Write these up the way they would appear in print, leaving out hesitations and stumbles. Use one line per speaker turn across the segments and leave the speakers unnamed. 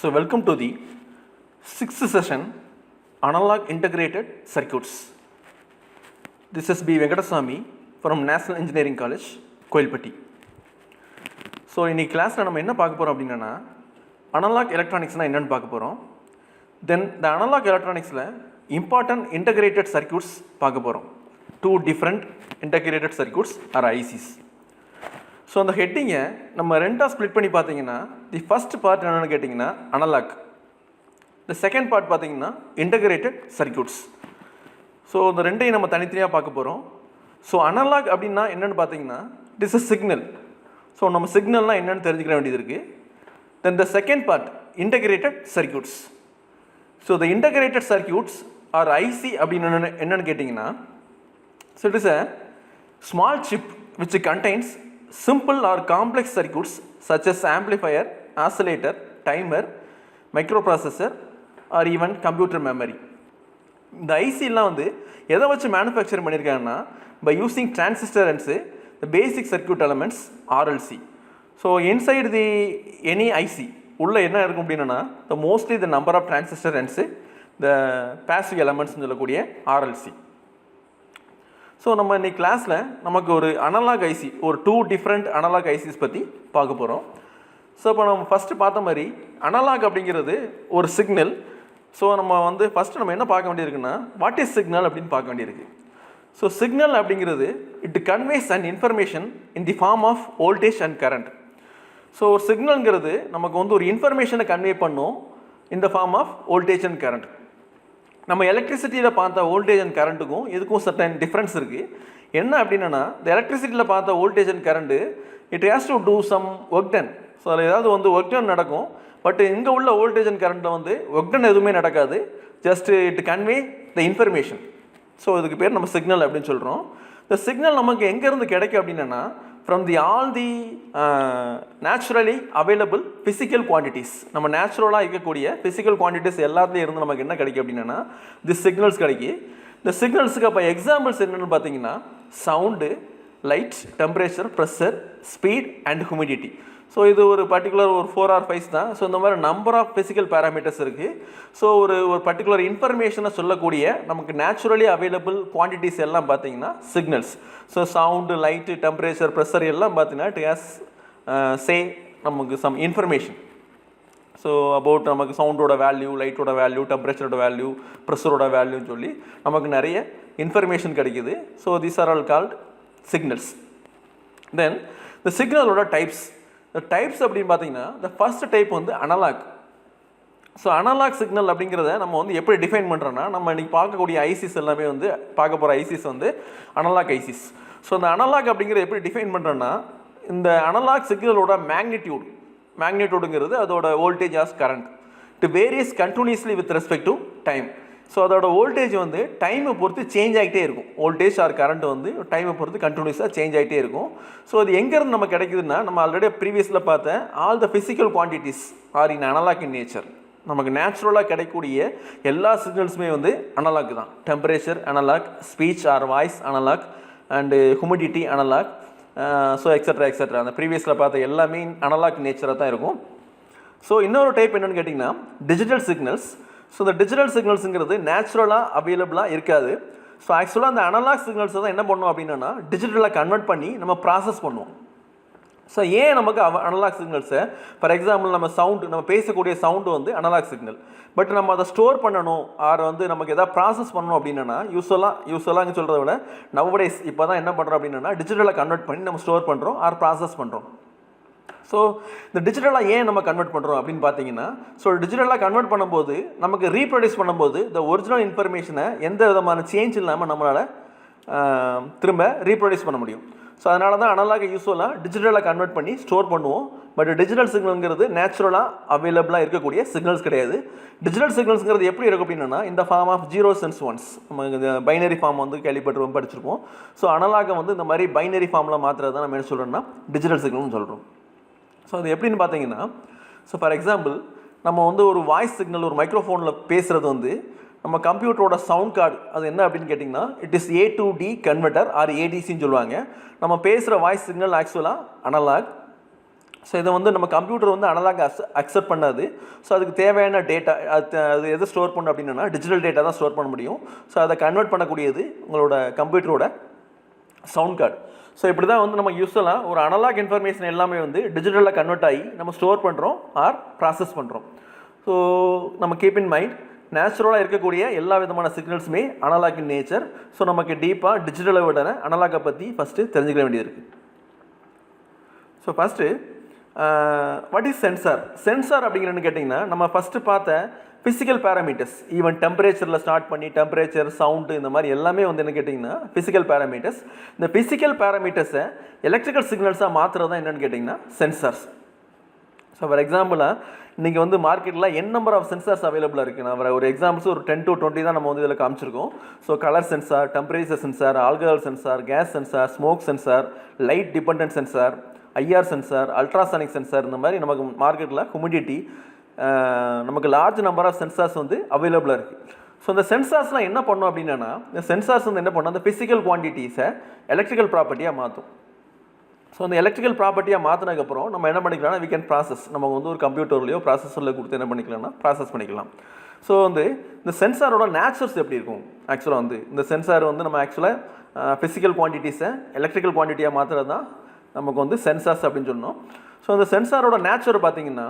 So welcome to the 6th session, Analog Integrated Circuits. This is B. Venkatasamy from National Engineering College, Koilpatti. So in this class, we will talk analog electronics. Then the analog electronics important integrated circuits. Two different integrated circuits are ICs. So in the heading, we split the first part analog. The second part integrated circuits. So the rendu நம்ம தனித்தனியா பார்க்க போறோம். So analog அப்படினா என்னன்னு பாத்தீங்கன்னா this is signal. So நம்ம சிக்னல்னா என்னன்னு தெரிஞ்சுக்க வேண்டியது இருக்கு. Then the second part integrated circuits. So the integrated circuits or IC அப்படினா என்னன்னு கேட்டிங்கன்னா so it is a small chip which contains simple or complex circuits such as amplifier, oscillator, timer, microprocessor or even computer memory. The IC வந்து எதை வச்சு manufacture பண்ணியிருக்காங்கன்னா by using transistor and the basic circuit elements RLC. So inside the any IC உள்ள என்ன இருக்கும் அப்படின்னா the mostly the number of transistor and the passive elements சொல்லக்கூடிய RLC. So நம்ம இன்னைக்கு கிளாஸில் நமக்கு ஒரு அனலாக் ஐசி ஒரு 2 டிஃப்ரெண்ட் அனலாக் ஐசிஸ் பற்றி பார்க்க போகிறோம். ஸோ இப்போ நம்ம ஃபஸ்ட்டு பார்த்த மாதிரி அனலாக் அப்படிங்கிறது ஒரு சிக்னல். ஸோ நம்ம வந்து ஃபஸ்ட்டு நம்ம என்ன பார்க்க வேண்டியிருக்குன்னா வாட் இஸ் சிக்னல் அப்படின்னு பார்க்க வேண்டியிருக்கு. ஸோ சிக்னல் அப்படிங்கிறது it conveys and information in the form of voltage and current. So ஒரு சிக்னல்ங்கிறது நமக்கு வந்து ஒரு இன்ஃபர்மேஷனை கன்வே பண்ணும் in the form of voltage and current. நம்ம எலக்ட்ரிசிட்டியில் பார்த்த வோல்டேஜ் அண்ட் கரண்ட்டுக்கும் இதுக்கும் சர்டன் டிஃப்ரென்ஸ் இருக்குது. என்ன அப்படின்னா இந்த எலக்ட்ரிசிட்டியில் பார்த்த voltage and current it has to do some work done. So அதில் ஏதாவது வந்து ஒர்க் டன் நடக்கும். பட் இங்கே உள்ள வோல்டேஜ் அண்ட் கரண்ட்டில் வந்து ஒர்க் டன் எதுவுமே நடக்காது. Just it convey the information. So இதுக்கு பேர் நம்ம சிக்னல் அப்படின்னு சொல்கிறோம். இந்த சிக்னல் நமக்கு எங்கேருந்து கிடைக்கும் அப்படின்னா from the all the naturally available physical quantities. நம்ம நேச்சுரலாக இருக்கக்கூடிய ஃபிசிக்கல் குவான்டிட்டிஸ் எல்லாத்துலேயும் இருந்து நமக்கு என்ன கிடைக்கும் அப்படின்னா தி சிக்னல்ஸ் கிடைக்கும். இந்த சிக்னல்ஸுக்கு அப்போ எக்ஸாம்பிள்ஸ் என்னென்னு பார்த்தீங்கன்னா sound, light, temperature, pressure, speed and humidity. So இது ஒரு பர்டிகுலர் ஒரு 4 or 5 தான். ஸோ இந்த மாதிரி நம்பர் ஆஃப் ஃபிசிக்கல் பேராமீட்டர்ஸ் இருக்குது. ஸோ ஒரு பர்டிகுலர் இன்ஃபர்மேஷனை சொல்லக்கூடிய நமக்கு நேச்சுரலி அவைலபிள் குவான்டிட்டிஸ் எல்லாம் பார்த்தீங்கன்னா signals. So sound, light, temperature, pressure எல்லாம் பார்த்தீங்கன்னா இட் ஹேஸ் சே நமக்கு சம் இன்ஃபர்மேஷன். ஸோ அபவுட் நமக்கு சவுண்டோட வேல்யூ, லைட்டோட வேல்யூ, டெம்பரேச்சரோட வேல்யூ, ப்ரெஷரோட வேல்யூன்னு சொல்லி நமக்கு நிறைய இன்ஃபர்மேஷன் கிடைக்குது. So these are all called signals. Then இந்த சிக்னலோட டைப்ஸ். இந்த டைப்ஸ் அப்படின்னு பார்த்தீங்கன்னா இந்த ஃபர்ஸ்ட் டைப் வந்து அனலாக். ஸோ அனலாக் சிக்னல் அப்படிங்கிறத நம்ம வந்து எப்படி டிஃபைன் பண்ணுறோன்னா நம்ம இன்றைக்கி பார்க்கக்கூடிய ஐசிஸ் எல்லாமே வந்து பார்க்க போகிற ஐசிஸ் வந்து அனலாக் ஐசிஸ். ஸோ இந்த அனலாக் அப்படிங்கிறத எப்படி டிஃபைன் பண்ணுறோன்னா இந்த அனலாக் சிக்னலோட மேக்னிடியூடுங்கிறது அதோட voltage as current to various continuously with respect to time. So அதோட வோல்டேஜ் வந்து டைமை பொறுத்து சேஞ்ச் ஆகிட்டே இருக்கும். வோல்டேஜ் ஆர் கரண்ட் வந்து டைமை பொறுத்து கண்டினியூஸாக சேஞ்ச் ஆகிட்டே இருக்கும். ஸோ அது எங்கேருந்து நம்ம கிடைக்குதுன்னா நம்ம ஆல்ரெடி ப்ரீவியஸில் பார்த்த all the physical quantities are in analog in nature. நமக்கு நேச்சுரலாக கிடைக்கக்கூடிய எல்லா சிக்னல்ஸுமே வந்து அனலாக் தான். Temperature analog, speech or voice analog and humidity analog, so extra அந்த ப்ரீவியஸில் பார்த்த எல்லாமே அனலாக் நேச்சராக தான் இருக்கும். ஸோ இன்னொரு டைப் என்னென்னு கேட்டிங்கன்னா டிஜிட்டல் சிக்னல்ஸ். ஸோ இந்த டிஜிட்டல் சிக்னல்ஸுங்கிறது நேச்சுரலாக அவைலபிளாக இருக்காது. ஸோ ஆக்சுவலாக அந்த அனலாக் சிக்னல்ஸை தான் என்ன பண்ணுவோம் அப்படின்னா டிஜிட்டலாக கன்வெர்ட் பண்ணி நம்ம ப்ராசஸ் பண்ணுவோம். ஸோ ஏன் நமக்கு அனலாக் சிக்னல்ஸை ஃபார் எக்ஸாம்பிள் நம்ம பேசக்கூடிய சவுண்டு வந்து அனலாக் சிக்னல். பட் நம்ம அதை ஸ்டோர் பண்ணணும் ஆர் வந்து நமக்கு எதாவது ப்ராசஸ் பண்ணணும் அப்படின்னா யூஸ்வலாக சொல்கிறத விட நவடேஸ் இப்போ தான் என்ன பண்ணுறோம் அப்படின்னா டிஜிட்டலாக கன்வெர்ட் பண்ணி நம்ம ஸ்டோர் பண்ணுறோம் ஆர் ப்ராசஸ் பண்ணுறோம். ஸோ இந்த டிஜிட்டலாக ஏன் நம்ம கன்வெர்ட் பண்ணுறோம் அப்படின்னு பார்த்தீங்கன்னா ஸோ டிஜிட்டலாக கன்வெர்ட் பண்ணும்போது நமக்கு ரீப்ரொடியூஸ் பண்ணும்போது இந்த ஒரிஜினல் இன்ஃபர்மேஷனை எந்த விதமான சேஞ்ச் இல்லாமல் நம்மளால் திரும்ப ரீப்ரொடியூஸ் பண்ண முடியும். ஸோ அதனால தான் அனலாக யூஸ்வலாக டிஜிட்டலாக கன்வெர்ட் பண்ணி ஸ்டோர் பண்ணுவோம். பட் டிஜிட்டல் சிக்னல்ங்கிறது நேச்சுரலாக அவைலபிளாக இருக்கக்கூடிய சிக்னல்ஸ் கிடையாது. டிஜிட்டல் சிக்னல்ஸுங்கிறது எப்படி இருக்கும் அப்படின்னா இந்த form of zeros and ones. நம்ம இந்த பைனரி ஃபார்ம் வந்து படிச்சிருப்போம். ஸோ அனலாக வந்து இந்த மாதிரி பைனரி ஃபார்மில் மாற்றுறது தான் நம்ம என்ன சொல்கிறோம்னா டிஜிட்டல் சிக்னல்னு சொல்கிறோம். ஸோ அது எப்படின்னு பார்த்தீங்கன்னா ஸோ ஃபார் எக்ஸாம்பிள் நம்ம வந்து ஒரு வாய்ஸ் சிக்னல் ஒரு மைக்ரோஃபோனில் பேசுகிறது வந்து நம்ம கம்ப்யூட்டரோட சவுண்ட் கார்டு அது என்ன அப்படின்னு கேட்டிங்கன்னா it is A to D converter or ஏடிசின்னு சொல்லுவாங்க. நம்ம பேசுகிற வாய்ஸ் சிக்னல் ஆக்சுவலாக அனலாக். ஸோ இதை வந்து நம்ம கம்ப்யூட்டர் வந்து அனலாக் அக்செப்ட் பண்ணாது. ஸோ அதுக்கு தேவையான டேட்டா அது எதை ஸ்டோர் பண்ணணும் அப்படின்னா டிஜிட்டல் டேட்டா தான் ஸ்டோர் பண்ண முடியும். ஸோ அதை கன்வெர்ட் பண்ணக்கூடியது உங்களோட கம்ப்யூட்டரோட சவுண்ட் கார்டு. ஸோ இப்படி தான் வந்து நம்ம யூஸ்வலாக ஒரு அனலாக் இன்ஃபர்மேஷன் எல்லாமே வந்து டிஜிட்டலாக கன்வெர்ட் ஆகி நம்ம ஸ்டோர் பண்ணுறோம் ஆர் ப்ராசஸ் பண்ணுறோம். ஸோ நம்ம கீப் இன் மைண்ட் நேச்சுரலாக இருக்கக்கூடிய எல்லா விதமான சிக்னல்ஸுமே அனலாக் இன் நேச்சர். ஸோ நமக்கு டீப்பாக டிஜிட்டலை விட அனலாக்கை பற்றி ஃபஸ்ட்டு தெரிஞ்சுக்க வேண்டியது இருக்குது. So first what is sensor? Sensor அப்படிங்கிறன்னு கேட்டிங்கன்னா நம்ம ஃபஸ்ட்டு பார்த்த ஃபிசிக்கல் பேராமீட்டர்ஸ், ஈவன் டெம்பரேச்சரில் ஸ்டார்ட் பண்ணி டெம்பரேச்சர், சவுண்டு, இந்த மாதிரி எல்லாமே வந்து என்ன கேட்டிங்கன்னா ஃபிசிக்கல் பேராமீட்டர்ஸ். இந்த ஃபிசிக்கல் பேராமீட்டர்ஸை எலக்ட்ரிக்கல் சிக்னல்ஸாக மாற்றுறது தான் என்னென்னு கேட்டிங்கன்னா சென்சார்ஸ். ஸோ ஃபார் எக்ஸாம்பிளாக இன்றைக்கி வந்து மார்க்கெட்டில் நம்பர் ஆஃப் சென்சார்ஸ் அவைலபிளாக இருக்குது. நான் ஒரு எக்ஸாம்பிள்ஸ் ஒரு 10 to 20 தான் நம்ம வந்து இதில் காமிச்சிருக்கோம். So colour sensor, temperature sensor, alcohol sensor, gas sensor, smoke sensor, light dependent sensor, IR sensor, ultrasonic sensor, இந்த மாதிரி நமக்கு மார்க்கெட்டில் ஹுமிடிட்டி நமக்கு லார்ஜ் நம்பர் ஆஃப் சென்சார்ஸ் வந்து அவைலபிளாக இருக்குது. ஸோ இந்த சென்சார்ஸ்லாம் என்ன பண்ணோம் அப்படின்னா இந்த சென்சார்ஸ் வந்து என்ன பண்ணோம், அந்த ஃபிசிக்கல் குவான்டிட்டிஸை எலக்ட்ரிக்கல் ப்ராப்பர்ட்டியாக மாற்றும். ஸோ அந்த எலக்ட்ரிக்கல் ப்ராப்பர்ட்டியாக மாற்றினதுக்கப்புறம் நம்ம என்ன பண்ணிக்கலாம்னா வி கேன் ப்ராசஸ். நம்ம வந்து ஒரு கம்ப்யூட்டர்லையோ ப்ராசஸரில் கொடுத்து என்ன பண்ணிக்கலாம்னா ப்ராசஸ் பண்ணிக்கலாம். ஸோ வந்து இந்த சென்சாரோட நேச்சர்ஸ் எப்படி இருக்கும்? ஆக்சுவலாக வந்து இந்த சென்சார் வந்து நம்ம ஆக்சுவலாக ஃபிசிக்கல் குவான்டிட்டிஸை எலக்ட்ரிக்கல் குவான்டிட்டியாக மாற்றுறது தான் நமக்கு வந்து சென்சார்ஸ் அப்படின்னு சொன்னோம். ஸோ அந்த சென்சாரோட நேச்சர் பார்த்தீங்கன்னா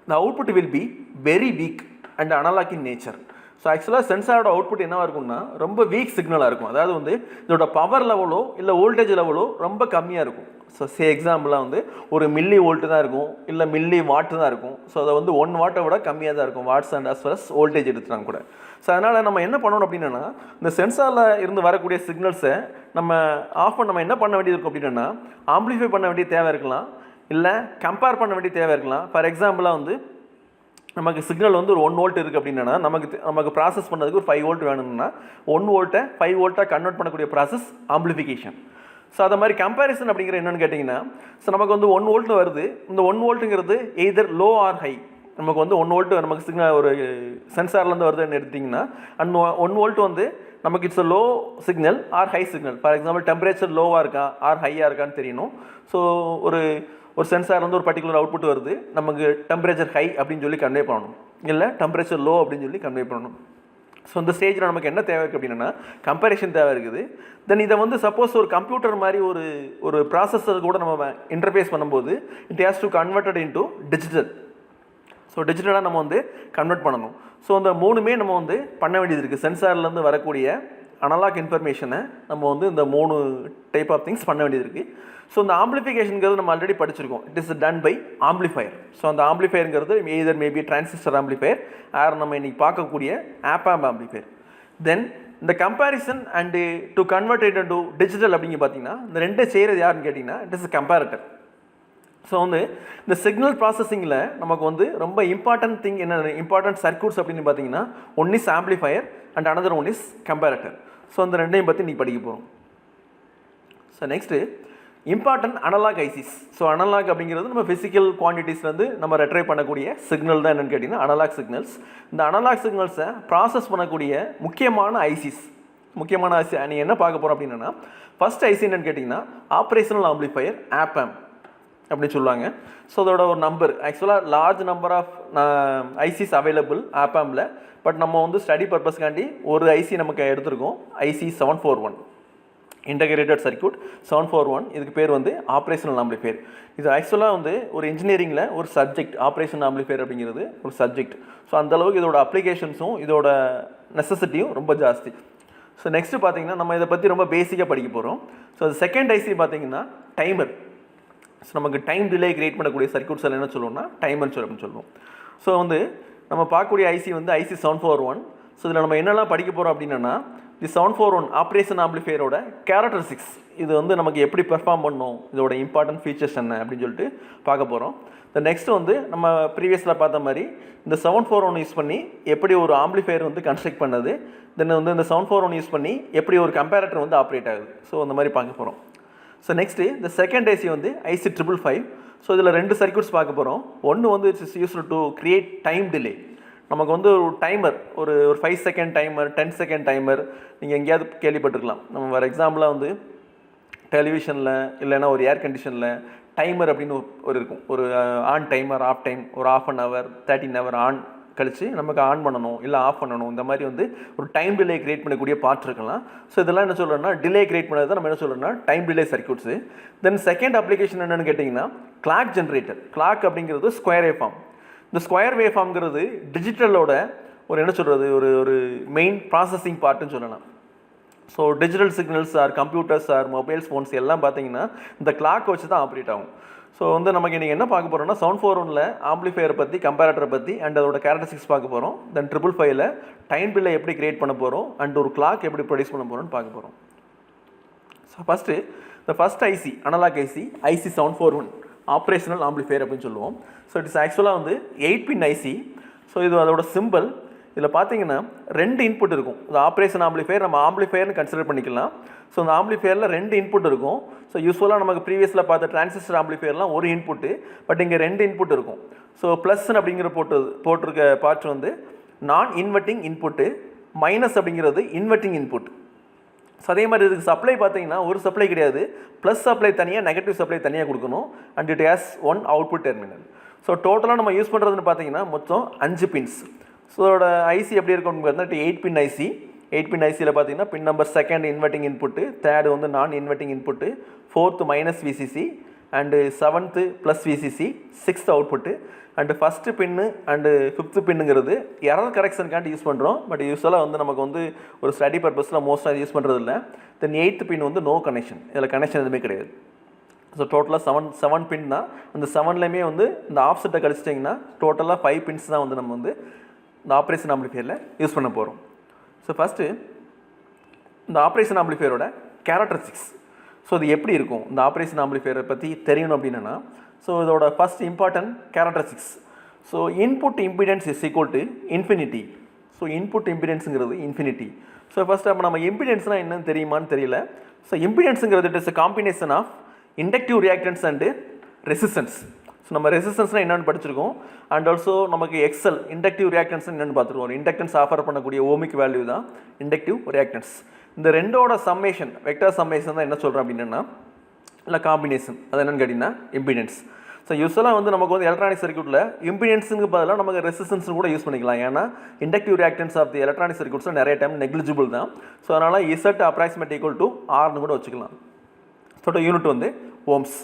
the output will be very weak and analog in nature. So ஆக்சுவலாக சென்சாரோட அவுட்புட் என்னவாக இருக்கும்னா ரொம்ப வீக் சிக்னலாக இருக்கும். அதாவது வந்து இதோட பவர் லெவலோ இல்லை வோல்டேஜ் லெவலோ ரொம்ப கம்மியாக இருக்கும். ஸோ எக்ஸாம்பிளாக வந்து ஒரு மில்லி வோல்ட்டு தான் இருக்கும், இல்லை மில்லி வாட்டு தான் இருக்கும். ஸோ அதை வந்து 1 வாட்டை விட கம்மியாக தான் இருக்கும் watts and as well voltage எடுத்துட்டாங்க கூட. ஸோ அதனால் நம்ம என்ன பண்ணணும் அப்படின்னா இந்த சென்சாரில் இருந்து வரக்கூடிய சிக்னல்ஸை நம்ம நம்ம என்ன பண்ண வேண்டியது இருக்கும் அப்படின்னா ஆம்பிளிஃபை பண்ண வேண்டிய தேவை இருக்கலாம், இல்லை கம்பேர் பண்ண வேண்டிய தேவை இருக்கலாம். ஃபார் எக்ஸாம்பிளாக வந்து நமக்கு சிக்னல் வந்து ஒரு 1 வோல்ட் இருக்குது அப்படின்னா நமக்கு ப்ராசஸ் பண்ணதுக்கு ஒரு 5 வோல்ட் வேணும்னா 1 வோல்ட்டை 5 வோல்ட்டாக கன்வெர்ட் பண்ணக்கூடிய ப்ராசஸ் ஆம்பிளிஃபிகேஷன். ஸோ அதை மாதிரி கம்பேரிசன் அப்படிங்கிற என்னென்னு கேட்டிங்கன்னா ஸோ நமக்கு வந்து 1 வோல்ட் வருது. இந்த 1 வோல்ட்டுங்கிறது எய்தர் லோ ஆர் ஹை. நமக்கு வந்து 1 வோல்ட் நமக்கு சிக்னல் ஒரு சென்சார்லேருந்து வருதுன்னு எடுத்திங்கன்னா அந்த 1 வோல்ட் வந்து நமக்கு it's low signal or high signal. For example temperature லோவாக இருக்கா ஆர் ஹையாக இருக்கான்னு தெரியணும். ஸோ ஒரு சென்சார் வந்து ஒரு பர்டிகுலர் அவுட்புட் வருது, நமக்கு டெம்பரேச்சர் ஹை அப்படின்னு சொல்லி கன்வே பண்ணணும், இல்லை டெம்பரேச்சர் லோ அப்படின்னு சொல்லி கன்வே பண்ணணும். ஸோ இந்த ஸ்டேஜில் நமக்கு என்ன தேவை இருக்குது அப்படின்னா கம்பேரிஷன் தேவை இருக்குது. தென் இதை வந்து சப்போஸ் ஒரு கம்ப்யூட்டர் மாதிரி ஒரு ப்ராசஸர் கூட நம்ம இன்டர்ஃபேஸ் பண்ணும்போது it has to converted into digital. So டிஜிட்டலாக நம்ம வந்து கன்வெர்ட் பண்ணணும். ஸோ அந்த 3மே நம்ம வந்து பண்ண வேண்டியது இருக்குது. சென்சார்லேருந்து வரக்கூடிய அனலாக் இன்ஃபர்மேஷனை நம்ம வந்து இந்த 3 டைப் ஆஃப் திங்ஸ் பண்ண வேண்டியது இருக்குது. ஸோ இந்த ஆம்பிளிஃபிகேஷனுங்கிறது நம்ம ஆல்ரெடி படிச்சிருக்கோம். It is done by amplifier. So அந்த ஆம்பிளிஃபயருங்கிறது either maybe transistor amplifier or நம்ம இன்றைக்கி பார்க்கக்கூடிய ஆம்ப் ஆம்பிளிஃபயர். தென் இந்த comparison and to convert it to digital அப்படிங்க பார்த்தீங்கன்னா இந்த 2 செய்கிறது யாருன்னு கேட்டிங்கன்னா இட் இஸ் கம்பேரட்டர். ஸோ வந்து இந்த சிக்னல் ப்ராசஸிங்கில் நமக்கு வந்து ரொம்ப இம்பார்ட்டன்ட் திங் என்ன, இம்பார்ட்டன்ட் சர்க்யூட்ஸ் அப்படின்னு பார்த்தீங்கன்னா one is amplifier and another one is comparator. So இந்த 2ஐயும் பற்றி இன்றைக்கி படிக்க போகிறோம். So next important analog ICs. So analog அப்படிங்கிறது நம்ம ஃபிசிக்கல் குவான்டிட்டிஸ்லேருந்து நம்ம ரெட்ரை பண்ணக்கூடிய சிக்னல் தான் என்னென்னு கேட்டிங்கன்னா அனலாக் சிக்னல்ஸ். இந்த அனலாக் சிக்னல்ஸை ப்ராசஸ் பண்ணக்கூடிய முக்கியமான ஐசிஸ். முக்கியமான ஐசி நீங்கள் என்ன பார்க்க போகிறோம் அப்படின்னா ஃபஸ்ட் ஐசி என்னென்னு கேட்டிங்கன்னா ஆப்ரேஷனல் ஆம்பிளிஃபயர் ஆப் அப்படின்னு சொல்லுவாங்க. ஸோ அதோட ஒரு நம்பர் ஆக்சுவலாக large number of ICs available ஆப்பாமில். பட் நம்ம வந்து ஸ்டடி பர்பஸ்க்காண்டி ஒரு ஐசி நமக்கு எடுத்திருக்கோம், ஐசி 741 இன்டகிரேட்டட் சர்க்யூட் 741. இதுக்கு பேர் வந்து ஆப்ரேஷனல் ஆம்பிளிஃபயர். இது ஆக்சுவலாக வந்து ஒரு இன்ஜினியரிங்கில் ஒரு சப்ஜெக்ட். ஆப்ரேஷனல் ஆம்பிளிஃபயர் அப்படிங்கிறது ஒரு சப்ஜெக்ட். ஸோ அந்தளவுக்கு இதோட அப்ளிகேஷன்ஸும் இதோட நெசசிட்டியும் ரொம்ப ஜாஸ்தி. ஸோ நெக்ஸ்ட்டு பார்த்தீங்கன்னா நம்ம இதை பற்றி ரொம்ப பேசிக்காக படிக்க போகிறோம். ஸோ அது செகண்ட் ஐசி பார்த்தீங்கன்னா டைமர். ஸோ நமக்கு டைம் டிலே கிரியேட் பண்ணக்கூடிய சர்க்யூட்ஸ் எல்லாம் என்ன சொல்லுவோம்னா டைமர் அப்படின்னு சொல்லுவோம். ஸோ வந்து நம்ம பார்க்கக்கூடிய ஐசி வந்து ஐசி 741. ஸோ இதில் நம்ம என்னெல்லாம் படிக்க போகிறோம் அப்படின்னா தி 741 ஆப்ரேஷன் ஆம்பிளிஃபயரோட கேரக்டரிஸ்டிக்ஸ். இது வந்து நமக்கு எப்படி பெர்ஃபார்ம் பண்ணணும், இதோட இம்பார்ட்டன்ட் ஃபீச்சர்ஸ் என்ன அப்படின்னு சொல்லிட்டு பார்க்க போகிறோம். இந்த நெக்ஸ்ட் வந்து நம்ம ப்ரீவியஸில் பார்த்த மாதிரி இந்த 741 யூஸ் பண்ணி எப்படி ஒரு ஆம்பிளிஃபயர் வந்து கன்ஸ்ட்ரக்ட் பண்ணது, தென் வந்து இந்த 741 யூஸ் பண்ணி எப்படி ஒரு கம்பேரட்டர் வந்து ஆப்ரேட் ஆகுது. ஸோ அந்த மாதிரி பார்க்க போகிறோம். ஸோ நெக்ஸ்ட்டு இந்த செகண்ட் ஐசி வந்து ஐசி 555. ஸோ இதில் 2 சர்க்யூட்ஸ் பார்க்க போகிறோம். ஒன்று வந்து it's used to create time delay. நமக்கு வந்து ஒரு டைமர், ஒரு 5 செகண்ட் டைமர், 10 செகண்ட் டைமர் நீங்கள் எங்கேயாவது கேள்விப்பட்டிருக்கலாம். நம்ம ஃபார் எக்ஸாம்பிளாக வந்து டெலிவிஷனில் இல்லைன்னா ஒரு ஏர் கண்டிஷனில் டைமர் அப்படின்னு ஒரு இருக்கும், ஒரு ஆன் டைமர், ஆஃப் டைம், ஒரு half an hour 13 hour on கழிச்சு நமக்கு ஆன் பண்ணணும் இல்லை ஆஃப் பண்ணணும், இந்த மாதிரி வந்து ஒரு டைம் டிலே கிரியேட் பண்ணக்கூடிய பார்ட் இருக்கலாம். ஸோ இதெல்லாம் என்ன சொல்கிறோம்னா டிலே கிரியேட் பண்ணது தான் நம்ம என்ன சொல்கிறோம்னா time delay circuits. Then second application என்னென்னு கேட்டிங்கன்னா கிளாக் ஜென்ரேட்டர். கிளாக் அப்படிங்கிறது ஸ்கொயர் வேவ் ஃபார்ம். இந்த ஸ்கொயர் வேவ் ஃபார்ம்ங்கிறது டிஜிட்டலோட ஒரு என்ன சொல்கிறது ஒரு மெயின் ப்ராசஸிங் பார்ட்டுன்னு சொல்லலாம். So digital signals or computers or mobiles phones எல்லாம் பார்த்தீங்கன்னா இந்த கிளாக் வச்சு தான் ஆப்ரேட் ஆகும். ஸோ வந்து நமக்கு இன்றைக்கி என்ன பார்க்க போகிறோம்னா 741 ஆம்பிளிஃபையரை பற்றி, கம்பேரட்டரை பற்றி அண்ட் அதோட கேரக்டரிஸ்டிக்ஸ் பார்க்க போகிறோம். தென் 555 டைம் டிலே எப்படி கிரியேட் பண்ண போகிறோம் அண்ட் ஒரு கிளாக் எப்படி ப்ரொடியூஸ் பண்ண போகிறோம்னு பார்க்க போகிறோம். So first IC analog IC 741 operational amplifier அப்படின்னு சொல்லுவோம். ஸோ இட்ஸ் ஆக்சுவலாக வந்து 8 பின் ஐசி. ஸோ இது அதோட சிம்பிள். இதில் பார்த்தீங்கன்னா 2 இன்புட் இருக்கும். இந்த ஆப்ரேஷன் ஆம்பிளிஃபையர் நம்ம ஆம்பிளிஃபையர்னு கன்சிடர் பண்ணிக்கலாம். ஸோ இந்த ஆம்பிளிஃபையரில் 2 இன்புட் இருக்கும். ஸோ யூஸ்வலாக நமக்கு ப்ரீவியஸில் பார்த்த டிரான்சிஸ்டர் ஆம்பிளிஃபையர்லாம் ஒரு இன்புட்டு, பட் இங்கே 2 இன்புட் இருக்கும். ஸோ ப்ளஸ்ன்னு அப்படிங்கிற போட்டிருக்க பார்ட் வந்து நான் இன்வெர்ட்டிங் இன்புட்டு, மைனஸ் அப்படிங்கிறது இன்வெர்ட்டிங் இன்புட். ஸோ அதே மாதிரி இதுக்கு சப்ளை பார்த்தீங்கன்னா ஒரு சப்ளை கிடையாது, ப்ளஸ் சப்ளை தனியாக, நெகட்டிவ் சப்ளை தனியாக கொடுக்கணும். And it has 1 output terminal. So டோட்டலாக நம்ம யூஸ் பண்ணுறதுன்னு பார்த்தீங்கன்னா மொத்தம் 5 பின்ஸ். ஸோ அதோட ஐசி எப்படி இருக்கும்னு பார்த்தீங்கன்னா 8 பின் ஐசி. 8 பின் ஐசியில் பார்த்தீங்கன்னா பின் நம்பர் 2 இன்வெர்ட்டிங் இன்புட்டு, 3 வந்து non inverting input, 4th minus VCC and 7th plus VCC, 6th output and first pin and 5th பின்னுங்கிறது எரர் கரெக்ஷனுக்காண்டி யூஸ் பண்ணுறோம். பட் யூஸ்வலாக வந்து நமக்கு வந்து ஒரு ஸ்டடி பர்பஸில் மோஸ்ட்டாக யூஸ் பண்ணுறது இல்லை. தென் 8th பின் வந்து நோ கனெக்ஷன், இதில் கனெக்ஷன் எதுவுமே கிடையாது. ஸோ டோட்டலாக 7 பின் தான். அந்த 7லேயுமே வந்து இந்த ஆஃப்செட்டை கழிச்சிட்டிங்கன்னா டோட்டலாக 5 பின்ஸ் தான் வந்து நம்ம வந்து இந்த ஆப்ரேஷன் ஆம்பிளிஃபையரில் யூஸ் பண்ண போகிறோம். ஸோ ஃபஸ்ட்டு இந்த ஆப்ரேஷன் ஆம்பிளிஃபையரோட கேரக்டரிஸ்டிக்ஸ். ஸோ இது எப்படி இருக்கும், இந்த ஆப்ரேஷன் ஆம்பிளிஃபையரை பற்றி தெரியணும் அப்படின்னா, ஸோ இதோட first important characteristics. So input impedance is equal to infinity. So input இம்பிடன்ஸுங்கிறது இன்ஃபினிட்டி. ஸோ ஃபஸ்ட் அப்போ நம்ம இம்பிடன்ஸ்னால் என்னன்னு தெரியுமான்னு தெரியல. ஸோ இம்பிடன்ஸுங்கிறது it is a combination of inductive reactance and resistance. So நம்ம ரெசிஸ்டன்ஸ்னால் என்னென்னு படிச்சிருக்கோம். அண்ட் ஆல்சோ நமக்கு எக்ஸல் இண்டக்டிவ் ரியாக்டன்ஸ் என்னென்னு பார்த்துருக்கோம். இண்டக்டன்ஸ் ஆஃபர் பண்ணக்கூடிய ஓமிக் வேல்யூ தான் இண்டக்டிவ் ரியாக்டன்ஸ். இந்த ரெண்டோட சம்மேஷன், வெக்டர் சம்மேஷன் தான் என்ன சொல்கிறோம் அப்படின்னா இல்லை காம்பினேஷன். அது என்னென்னு கேட்டிங்கன்னா இம்பிடன்ஸ். ஸோ யூஸ்வலாக வந்து நமக்கு வந்து எலக்ட்ரானிக் சர்க்யூட்டில் இம்பிடன்ஸுக்கு பதிலாக நமக்கு ரெசிஸ்டன்ஸ் கூட யூஸ் பண்ணிக்கலாம். ஏன்னா inductive reactance of the electronic சர்க்யூட்ஸில் நிறைய டைம் நெக்லிஜிபிள் தான். ஸோ அதனால் இசட் அப்ராக்சிமேட் ஈக்குவல் டு ஆர்னு கூட வச்சுக்கலாம். ஸோ யூனிட் வந்து ஓம்ஸ்.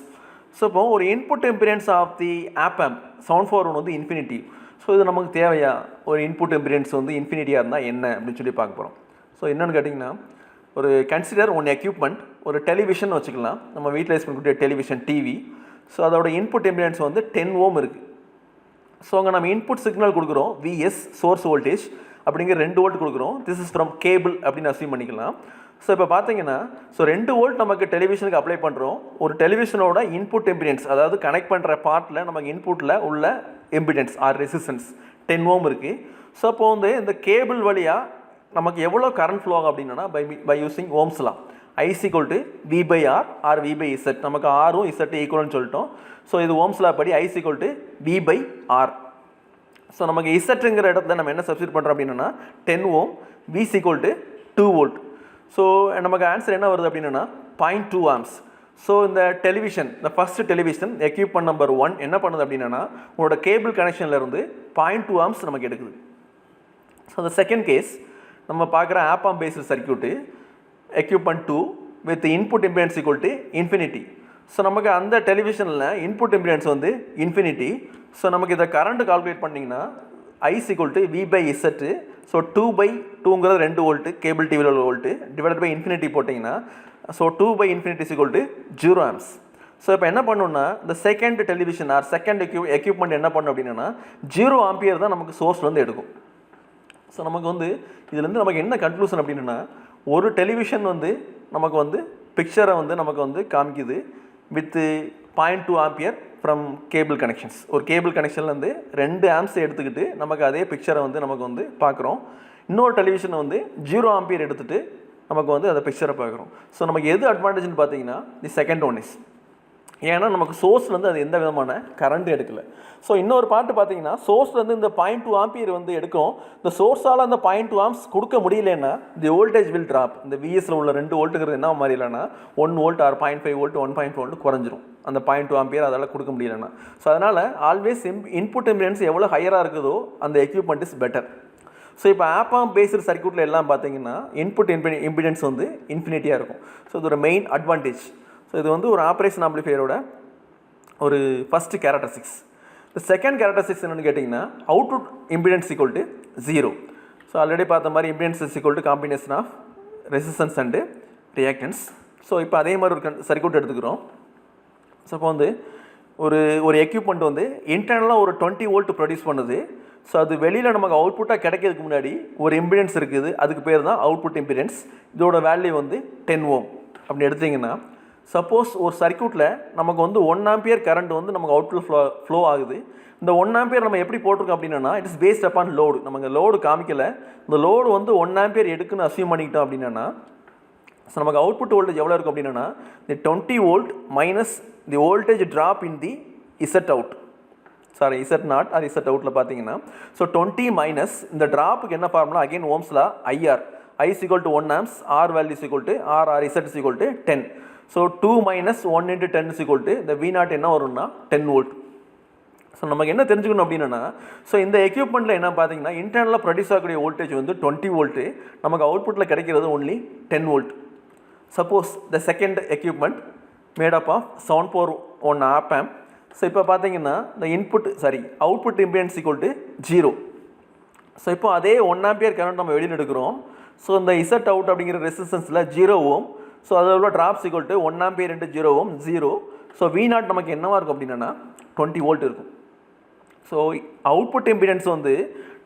ஸோ இப்போ ஒரு input impedance of the amp 741 வந்து இன்ஃபினிட்டி. ஸோ இது நமக்கு தேவையா, ஒரு இன்புட் இம்பிடன்ஸ் வந்து இன்ஃபினிட்டியாக இருந்தால் என்ன அப்படின்னு சொல்லி பார்க்க போகிறோம். ஸோ என்னென்னு கேட்டிங்கன்னா ஒரு கன்சிடர் ஒன் எக்யூப்மெண்ட், ஒரு டெலிவிஷன் வச்சுக்கலாம். நம்ம வீட்டில் யூஸ் பண்ணக்கூடிய டெலிவிஷன், டிவி. ஸோ அதோட இன்புட் இம்பிடன்ஸ் வந்து 10 ஓம் இருக்குது. ஸோ அங்கே நம்ம இன்புட் சிக்னல் கொடுக்குறோம், விஎஸ் சோர்ஸ் வோல்டேஜ் அப்படிங்கிற 2 வோல்ட் கொடுக்குறோம். திஸ் இஸ் ஃப்ரம் கேபிள் அப்படின்னு அஸ்யூம் பண்ணிக்கலாம். ஸோ இப்போ பார்த்தீங்கன்னா 2 வோல்ட் நமக்கு டெலிவிஷனுக்கு அப்ளை பண்ணுறோம். ஒரு டெலிவிஷனோட இன்புட் இம்பிடன்ஸ், அதாவது கனெக்ட் பண்ணுற பார்ட்டில் நமக்கு இன்புட்டில் உள்ள இம்பிடன்ஸ் ஆர் ரெசிஸ்டன்ஸ் 10 ஓம் இருக்குது. ஸோ அப்போ வந்து இந்த கேபிள் வழியாக நமக்கு எவ்வளோ கரண்ட் ஃப்ளோ ஆகும் அப்படின்னா பை யூஸிங் ஓம்ஸ்லாம் I is equal to V by R or V by Z. நமக்கு ஆரும் இசட் ஈக்குவல்னு சொல்லிட்டோம். ஸோ இது ஓம்ஸ்லா படி I is equal to V by R. So நமக்கு இசட்டுங்கிற இடத்துல நம்ம என்ன சப்ஸ்டிட் பண்ணுறோம் அப்படின்னா 10 ohm, V equal to 2 volt. So நமக்கு ஆன்சர் என்ன வருது அப்படின்னா 0.2 ஆம்ஸ். ஸோ இந்த டெலிவிஷன், இந்த ஃபஸ்ட்டு டெலிவிஷன் எக்யூப்மெண்ட் நம்பர் 1 என்ன பண்ணுது அப்படின்னா உங்களோட கேபிள் கனெக்ஷன்லேருந்து 0.2 ஆம்ஸ் நமக்கு எடுக்குது. ஸோ அந்த செகண்ட் கேஸ் நம்ம பார்க்குற amp based circuit equipment 2 with input impedance equal to infinity. So நமக்கு அந்த டெலிவிஷனில் இன்புட் இம்பிடன்ஸ் வந்து இன்ஃபினிட்டி. ஸோ நமக்கு இதை கரண்ட் கால்குலேட் பண்ணிங்கன்னா I is equal to V by Z. So 2/2ங்கிறது 2 வோல்ட்டு, கேபிள் டிவியில் உள்ள வோல்ட்டு டிவைட் பை இன்ஃபினிட்டி போட்டிங்கன்னா so 2/infinity equal to 0 amps. So இப்போ என்ன பண்ணணும்னா இந்த second television or second equipment என்ன பண்ணும் அப்படின்னா 0 ஆம்பியர் தான் நமக்கு சோர்ஸ்லேருந்து எடுக்கும். ஸோ நமக்கு வந்து இதுலேருந்து நமக்கு என்ன கன்க்ளூஷன் அப்படின்னா ஒரு டெலிவிஷன் வந்து நமக்கு வந்து பிக்சரை வந்து நமக்கு வந்து காமிக்குது with 0.2 ampere from cable connections. ஒரு கேபிள் கனெக்ஷன்லேருந்து 2 ஆம்ஸ் எடுத்துக்கிட்டு நமக்கு அதே பிக்சரை வந்து நமக்கு வந்து பார்க்குறோம். இன்னொரு டெலிவிஷனை வந்து 0 ஆம்பியர் எடுத்துகிட்டு நமக்கு வந்து அந்த பிக்சரை பார்க்குறோம். ஸோ நமக்கு எது அட்வான்டேஜ்னு பார்த்தீங்கன்னா தி செகண்ட் ஒன் இஸ். ஏன்னா நமக்கு சோர்ஸ்லேருந்து அது எந்த விதமான கரண்ட் எடுக்கல. ஸோ இன்னொரு பாட்டு பார்த்தீங்கன்னா சோர்ஸ்லேருந்து இந்த 0.2 ஆம்பியர் வந்து எடுக்கும். இந்த சோர்ஸால் அந்த 0.2 ஆம்ஸ் கொடுக்க முடியலன்னா தி வோல்டேஜ் வில் ட்ராப். இந்த விஎஸ்ல உள்ள 2 வோல்ட்டுங்கிறது என்ன மாதிரி இல்லைன்னா 1 வோல்ட் ஆர் 0.5 வோல்ட் 1.4 வோல்ட் குறைஞ்சிரும் அந்த 0.2 ஆம்பியர் அதெல்லாம் கொடுக்க முடியலன்னா. ஸோ அதனால் ஆல்வேஸ் இன்புட் இம்பிடன்ஸ் எவ்வளோ ஹையராக இருக்குதோ அந்த எக்யூப்மெண்ட் இஸ் பெட்டர். ஸோ இப்போ ஆப்பாம் பேஸ்டு சர்க்யூட்டில் எல்லாம் பார்த்தீங்கன்னா இன்புட் இம்பிடன்ஸ் வந்து இன்ஃபினிட்டியாக இருக்கும். ஸோ இது ஒரு மெயின் அட்வான்டேஜ். ஸோ இது வந்து ஒரு ஆப்ரேஷன் ஆம்பிளிஃபையரோட ஒரு ஃபஸ்ட்டு கேரக்டரிஸ்டிக்ஸ். இந்த செகண்ட் கேரக்டரிஸ்டிக்ஸ் என்னென்னு கேட்டிங்கன்னா output impedance equal to 0. So already பார்த்த மாதிரி impedance is equal to combination of resistance and reactance. So இப்போ அதே மாதிரி ஒரு சர்க்யூட் எடுத்துக்கிறோம். ஸோ இப்போ வந்து ஒரு எக்யூப்மெண்ட் வந்து இன்டர்னலாக ஒரு 20 வோல்ட் ப்ரொடியூஸ் பண்ணுது. ஸோ அது வெளியில் நமக்கு அவுட்புட்டாக கிடைக்கிறதுக்கு முன்னாடி ஒரு இம்பிடன்ஸ் இருக்குது, அதுக்கு பேர் தான் அவுட்புட் இம்பிடன்ஸ். இதோட வேல்யூ வந்து 10 ஓம் அப்படி எடுத்திங்கன்னா சப்போஸ் ஒரு சர்க்யூட்டில் நமக்கு வந்து 1 ஆம்பியர் கரண்ட் வந்து நமக்கு அவுட்புட் ஃப்ளோ ஆகுது. இந்த 1 ஆம்பியர் நம்ம எப்படி போட்டிருக்கோம் அப்படின்னா it is based upon load. நமக்கு லோடு காமிக்கலை, இந்த லோடு வந்து 1 ஆம்பியர் எடுக்குன்னு அசியூம் பண்ணிக்கிட்டோம் அப்படின்னா ஸோ நமக்கு அவுட்புட் வோல்டேஜ் எவ்வளோ இருக்கும் அப்படின்னா the 20 volt minus the voltage drop in the Z out, sorry Z not R Z அவுட்டில் பார்த்தீங்கன்னா ஸோ 20 மைனஸ் இந்த ட்ராப்புக்கு என்ன ஃபார்முலா அகைன் ஓம்ஸில் IR I is equal to 1 amps, R value is equal to R or Z is equal to 10. So 2 minus 1 into 10 is equal to the V0 என்ன வரும்னா 10 volt. So நமக்கு என்ன தெரிஞ்சுக்கணும் அப்படின்னா ஸோ இந்த எக்யூப்மெண்ட்டில் என்ன பார்த்தீங்கன்னா இன்டர்னலாக ப்ரொடியூஸ் ஆகக்கூடிய வோல்டேஜ் வந்து 20 வோல்ட்டு, நமக்கு அவுட்புட்டில் கிடைக்கிறது only 10 volt. Suppose the second equipment made up of 741 op amp. So இப்போ பார்த்தீங்கன்னா இந்த output impedance equal to 0. So இப்போ அதே 1 ஆம்பியர் கரண்ட் நம்ம வெளியில் எடுக்கிறோம். ஸோ இந்த இசட் அவுட் அப்படிங்கிற ரெசிஸ்டன்ஸில் 0 ஓம். ஸோ அதோட drops equal to 1 ampere into 0 ohm 0. So V0 நமக்கு என்னவாக இருக்கும் அப்படின்னா 20 வோல்ட் இருக்கும். ஸோ அவுட்புட் இம்பிடன்ஸ் வந்து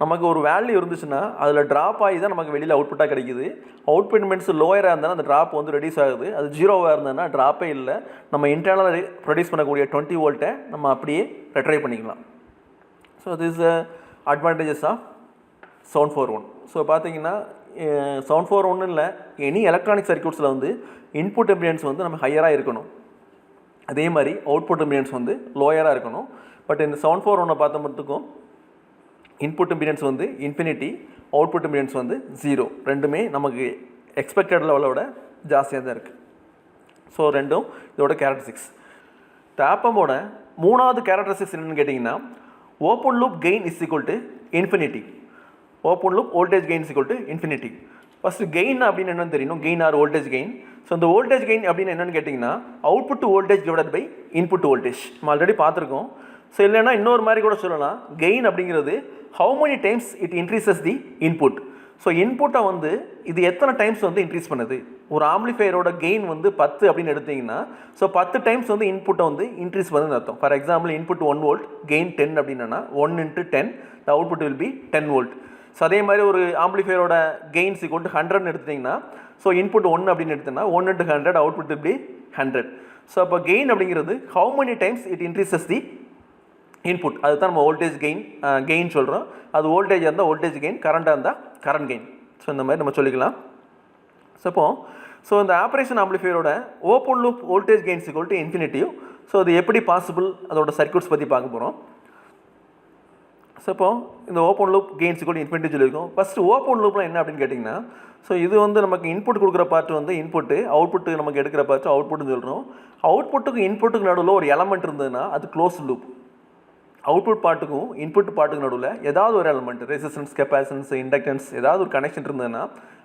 நமக்கு ஒரு வேல்யூ இருந்துச்சுன்னா அதில் ட்ராப் ஆகி தான் நமக்கு வெளியில் அவுட்புட்டாக கிடைக்குது. அவுட்புட் இம்பிடன்ஸ் லோயராக இருந்தாலும் அந்த ட்ராப் வந்து ரெடியூஸ் ஆகுது. அது 0வாக இருந்ததுன்னா ட்ராப்பே இல்லை. நம்ம இன்டர்னலாக ப்ரொடியூஸ் பண்ணக்கூடிய 20 வோல்ட்டை நம்ம அப்படியே ரெட்ரைவ் பண்ணிக்கலாம். So this advantages of 741. So பார்த்தீங்கன்னா 741 இல்லை, எனி எலக்ட்ரானிக் சர்க்யூட்ஸில் வந்து இன்புட் இம்பிடன்ஸ் வந்து நம்ம ஹையராக இருக்கணும், அதே மாதிரி அவுட்புட் இம்பிடன்ஸ் வந்து லோயராக இருக்கணும். பட் இந்த 741 பார்த்த மட்டுக்கும் இன்புட் இம்பிடன்ஸ் வந்து இன்ஃபினிட்டி, அவுட்புட் இம்பிடன்ஸ் வந்து 0. ரெண்டுமே நமக்கு எக்ஸ்பெக்டட் லெவலோட ஜாஸ்தியாக தான் இருக்குது. ஸோ ரெண்டும் இதோட கேரக்டரிஸ்டிக்ஸ். இந்த ஆப்பமோட மூணாவது கேரக்டரிஸ்டிக்ஸ் என்னென்னு கேட்டிங்கன்னா open loop gain is equal to infinity. Open loop voltage gain is equal to infinity. First gain அப்படின்னு என்னென்னு தெரியணும், gain or voltage gain. So இந்த வோல்டேஜ் கெயின் அப்படின்னு என்னென்னு கேட்டிங்கன்னா output voltage divided by input voltage. நம்ம ஆல்ரெடி பார்த்துருக்கோம். ஸோ இல்லைன்னா இன்னொரு மாதிரி கூட சொல்லலாம், கெயின் அப்படிங்கிறது how many times it increases the input. So இன்புட்டை வந்து இது எத்தனை டைம்ஸ் வந்து இன்க்ரீஸ் பண்ணுது. ஒரு ஆம்பிளிஃபையரோட கெயின் வந்து 10 அப்படின்னு எடுத்திங்கன்னா ஸோ 10 டைம்ஸ் வந்து இன்புட்டை வந்து இன்க்ரீஸ் பண்ணுன்னு அர்த்தம். For example input 1 volt, gain 10 அப்படின்னா 1 into 10 the output will B 10 volt. So அதே மாதிரி ஒரு ஆம்பிளிஃபையரோட கெயின்ஸ் ஈக்குவல் டு 100 எடுத்திங்கன்னா ஸோ இன்புட் 1 அப்படின்னு எடுத்தோன்னா 1 into 100 output will B 100. So அப்போ கெயின் அப்படிங்கிறது how many times it increases the input. அதுதான் நம்ம வோல்டேஜ் கெயின் சொல்கிறோம். அது வோல்டேஜ் இருந்தால் வோல்டேஜ் கெயின், கரண்ட்டாக இருந்தால் கரண்ட் கெயின். ஸோ இந்த மாதிரி நம்ம சொல்லிக்கலாம். ஸோ இந்த ஆப்ரேஷன் ஆம்பிளிஃபையரோட open loop voltage gain is equal to infinitive. So அது எப்படி பாசிபிள், அதோட சர்க்யூட்ஸ் பற்றி பார்க்க போகிறோம். ஸோ இப்போ இந்த open loop gains equal to infinity சொல்லியிருக்கோம். ஃபஸ்ட்டு ஓப்பன் லூப்லாம் என்ன அப்படின்னு கேட்டிங்கன்னா ஸோ இது வந்து நமக்கு இன்புட் கொடுக்குற பார்ட் வந்து இன்புட்டு, அவுட்புட்டு நமக்கு எடுக்கிற பார்ட் அவுட்புட்னு சொல்கிறோம். அவுட்புட்டுக்கு இன்புட்டுக்கு நடுவில் ஒரு எலமெண்ட் இருந்ததுன்னா அது க்ளோஸ் லூப். அவுட்புட் பார்ட்டுக்கும் இன்புட் பார்ட்டுக்கு நடுவில் ஏதாவது ஒரு எலமெண்ட், ரெசிஸ்டன்ஸ், கெப்பாசிட்டன்ஸ், இண்டக்டன்ஸ், ஏதாவது ஒரு கனெக்ஷன் இருந்ததுன்னா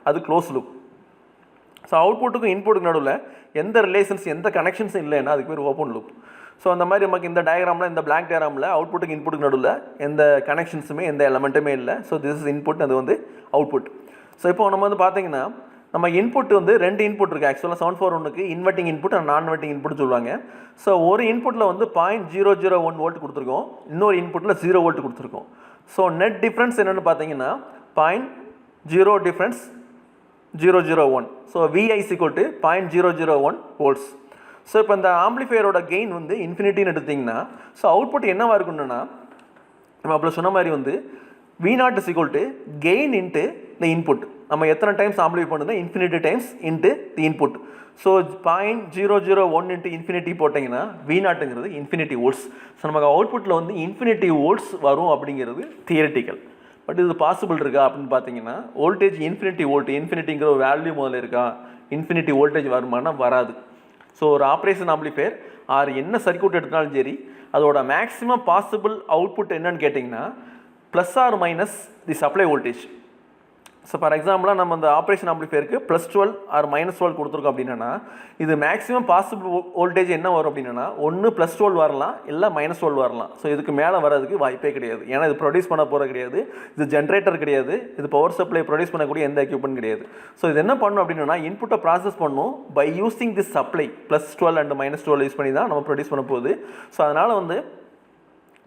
அது க்ளோஸ் லூப். ஸோ அவுட்புட்டுக்கும் இன்புட்டுக்கு நடுவில் எந்த ரிலேஷன்ஸ், எந்த கனெக்ஷன்ஸும் இல்லைன்னா அதுக்கு பேர் ஓப்பன் லூப். ஸோ அந்த மாதிரி நமக்கு இந்த டயக்ராமில், இந்த பிளாக் டயக்ராமில் அவுட்புட்டுக்கு இன்புட்டுக்கு நடுவில் எந்த கனெக்ஷன்ஸுமே எந்த எலமெண்ட்டுமே இல்லை. ஸோ திஸ் இஸ் இன்புட், அது வந்து அவுட்புட். ஸோ இப்போ நம்ம வந்து பார்த்தீங்கன்னா நம்ம இன்புட் வந்து 2 இன்புட் இருக்குது. ஆக்சுவலாக 741க்கு இன்வெர்ட்டிங் இன்புட் அண்ட் நான் இன்வெர்ட்டிங் இன்புட் சொல்லுவாங்க. ஸோ ஒரு இன்புட்டில் வந்து 0.001 வோல்ட் கொடுத்துருக்கோம், இன்னொரு இன்புட்டில் 0 வோல்ட் கொடுத்துருக்கோம். ஸோ நெட் டிஃப்ரென்ஸ் என்னென்னு பார்த்தீங்கன்னா 0.0 difference 001. So VI is equal to 0.001 volts. So இப்போ இந்த ஆம்பிளிஃபையரோட கெயின் வந்து இன்ஃபினிட்டின்னு எடுத்திங்கன்னா ஸோ அவுட்புட் என்னவாக இருக்குன்னா நம்ம அப்போ சொன்ன மாதிரி வந்து V0 is equal to gain into இந்த இன்புட். நம்ம எத்தனை டைம்ஸ் ஆம்பிளிஃபை பண்ணுது இன்ஃபினிட்டி டைம்ஸ் இன்ட்டு தி இன்புட். ஸோ 0.001 இன்ட்டு இன்ஃபினிட்டி போட்டிங்கன்னா V0ங்கிறது இன்ஃபினிட்டி வோல்ட்ஸ். ஸோ நமக்கு அவுட்புட்டில் வந்து இன்ஃபினிட்டி வோல்ட்ஸ் வரும் அப்படிங்கிறது தியரிட்டிக்கல். பட் இது பாசிபிள் இருக்கா அப்படின்னு பார்த்தீங்கன்னா வோல்டேஜ் இன்ஃபினிட்டிங்கிற ஒரு வேல்யூ முதல்ல இருக்கா, இன்ஃபினிட்டி வோல்டேஜ் வருமானா வராது. ஸோ ஒரு ஆப்ரேஷன் ஆம்பிளிஃபையர் ஆர் என்ன சர்க்யூட் எடுத்தாலும் சரி அதோட மேக்ஸிமம் பாசிபிள் அவுட்புட் என்னன்னு கேட்டிங்கன்னா plus or minus the supply voltage. So for எக்ஸாம்பிளாக நம்ம அந்த ஆப்ரேஷன் ஆம்பிளிஃபையருக்கு +12 ஆர் -12 கொடுத்துருக்கோம் அப்படின்னா இது மேக்ஸிமம் பாசிபிள் வோல்டேஜ் என்ன வரும் அப்படின்னா ஒன்று +12 வரலாம் இல்லை -12 வரலாம். ஸோ இதுக்கு மேலே வரதுக்கு வாய்ப்பே கிடையாது. ஏன்னா இது ப்ரொடியூஸ் பண்ண போகிற கிடையாது, இது ஜென்ரேட்டர் கிடையாது, இது பவர் சப்ளை ப்ரொடியூஸ் பண்ணக்கூடிய எந்த எக்யூப்மெண்ட் கிடையாது. ஸோ இது என்ன பண்ணும் அப்படின்னா இன்புட்டை ப்ராசஸ் பண்ணும் by using this supply +12 and -12 use பண்ணி தான் நம்ம ப்ரொடியூஸ் பண்ண போகுது. ஸோ அதனால் வந்து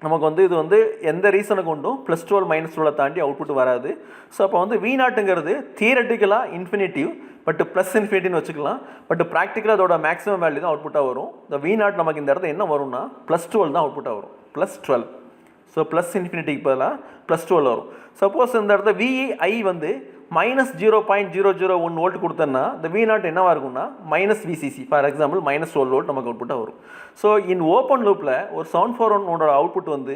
நமக்கு வந்து இது வந்து எந்த ரீசனை கொண்டும் +12 -12 தாண்டி அவுட்புட் வராது. ஸோ அப்போ வந்து V0ங்கிறது தியரட்டிக்கலாக இன்ஃபினிட்டிவ் பட் ப்ளஸ் இன்ஃபினிட்டின்னு வச்சுக்கலாம். பட் ப்ராக்டிக்கலாக அதோட மேக்ஸிமம் வேல்யூ தான் அவுட்புட்டாக வரும். இந்த V0 நமக்கு இந்த இடத்துல என்ன வரும்னா +12 தான் அவுட்புட்டாக வரும், +12. ஸோ ப்ளஸ் இன்ஃபினிட்டிக்கு பதிலாக +12 வரும். சப்போஸ் இந்த இடத்துல VI வந்து -0.001 வோல்ட் கொடுத்தோன்னா இந்த V0 என்னவாக இருக்கும்னா -VCC ஃபார் எக்ஸாம்பிள் -12 வோல்ட் நமக்கு அவுட்புட்டாக வரும். ஸோ இன் ஓப்பன் லூப்பில் ஒரு 741 அவுட்புட் வந்து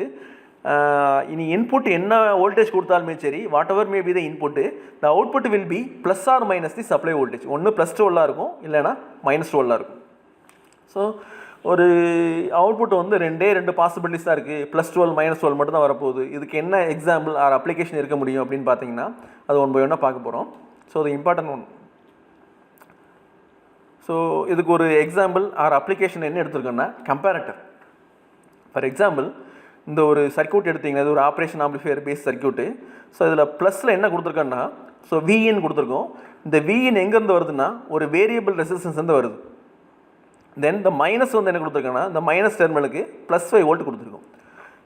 இனி இன்புட் என்ன வோல்டேஜ் கொடுத்தாலுமே சரி whatever may be the input the output will be plus or minus the supply voltage. ஒன்று +12 இருக்கும் இல்லைனா -12 இருக்கும். ஸோ ஒரு அவுட்புட் வந்து ரெண்டு பாசிபிலிட்டிஸ் தான் இருக்குது, +12 -12 மட்டும் தான் வரப்போகுது. இதுக்கு என்ன எக்ஸாம்பிள் ஆர் அப்ளிகேஷன் இருக்க முடியும் அப்படின்னு பார்த்தீங்கன்னா அது ஒன் பை ஒன்னாக பார்க்க போகிறோம். ஸோ அது இம்பார்ட்டன்ட் ஒன். ஸோ இதுக்கு ஒரு எக்ஸாம்பிள் ஆர் அப்ளிகேஷன் என்ன எடுத்துருக்கோன்னா கம்பேரட்டர். ஃபார் எக்ஸாம்பிள் இந்த ஒரு சர்க்யூட் எடுத்திங்கன்னா இது ஒரு operation amplifier base circuit. So இதில் ப்ளஸில் என்ன கொடுத்துருக்கோன்னா ஸோ Vin கொடுத்துருக்கோம். இந்த Vin எங்கேருந்து வருதுன்னா ஒரு வேரியபிள் ரெசிஸ்டன்ஸ் வந்து வருது. தென் இந்த மைனஸ் வந்து என்ன கொடுத்துருக்கோன்னா இந்த மைனஸ் டெர்மினலுக்கு +5 வோல்ட் கொடுத்துருக்கோம்.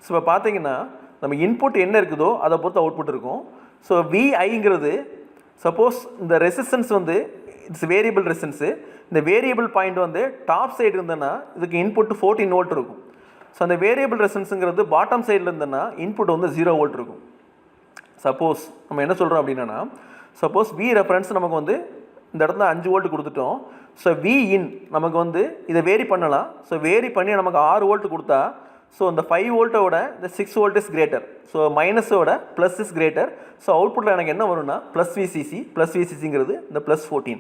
ஸோ இப்போ பார்த்தீங்கன்னா நம்ம இன்புட் என்ன இருக்குதோ அதை பொறுத்து அவுட்புட் இருக்கும். ஸோ Viங்கிறது சப்போஸ் இந்த ரெசிஸ்டன்ஸ் வந்து இட்ஸ் வேரியபிள் ரெசிஸ்டன்ஸு, இந்த வேரியபிள் பாயிண்ட் வந்து டாப் சைடு இருந்ததுன்னா இதுக்கு இன்புட் 14 வோல்ட் இருக்கும். ஸோ அந்த வேரியபிள் ரெசிஸ்டன்ஸுங்கிறது பாட்டம் சைடில் இருந்ததுன்னா இன்புட் வந்து 0 வோல்ட் இருக்கும். சப்போஸ் நம்ம என்ன சொல்கிறோம் அப்படின்னா சப்போஸ் V ரெஃபரன்ஸ் நமக்கு வந்து இந்த இடத்துல 5 வோல்ட் கொடுத்துட்டோம். ஸோ Vin நமக்கு வந்து இதை வேரி பண்ணலாம். ஸோ வேரி பண்ணி நமக்கு 6 வோல்ட் கொடுத்தா ஸோ இந்த 5 வோல்ட்டோட இந்த 6 வோல்ட் இஸ் கிரேட்டர். ஸோ மைனஸோட ப்ளஸ் இஸ் கிரேட்டர். ஸோ அவுட்புட்டில் எனக்கு என்ன வரும்னா +VCCங்கிறது இந்த +14.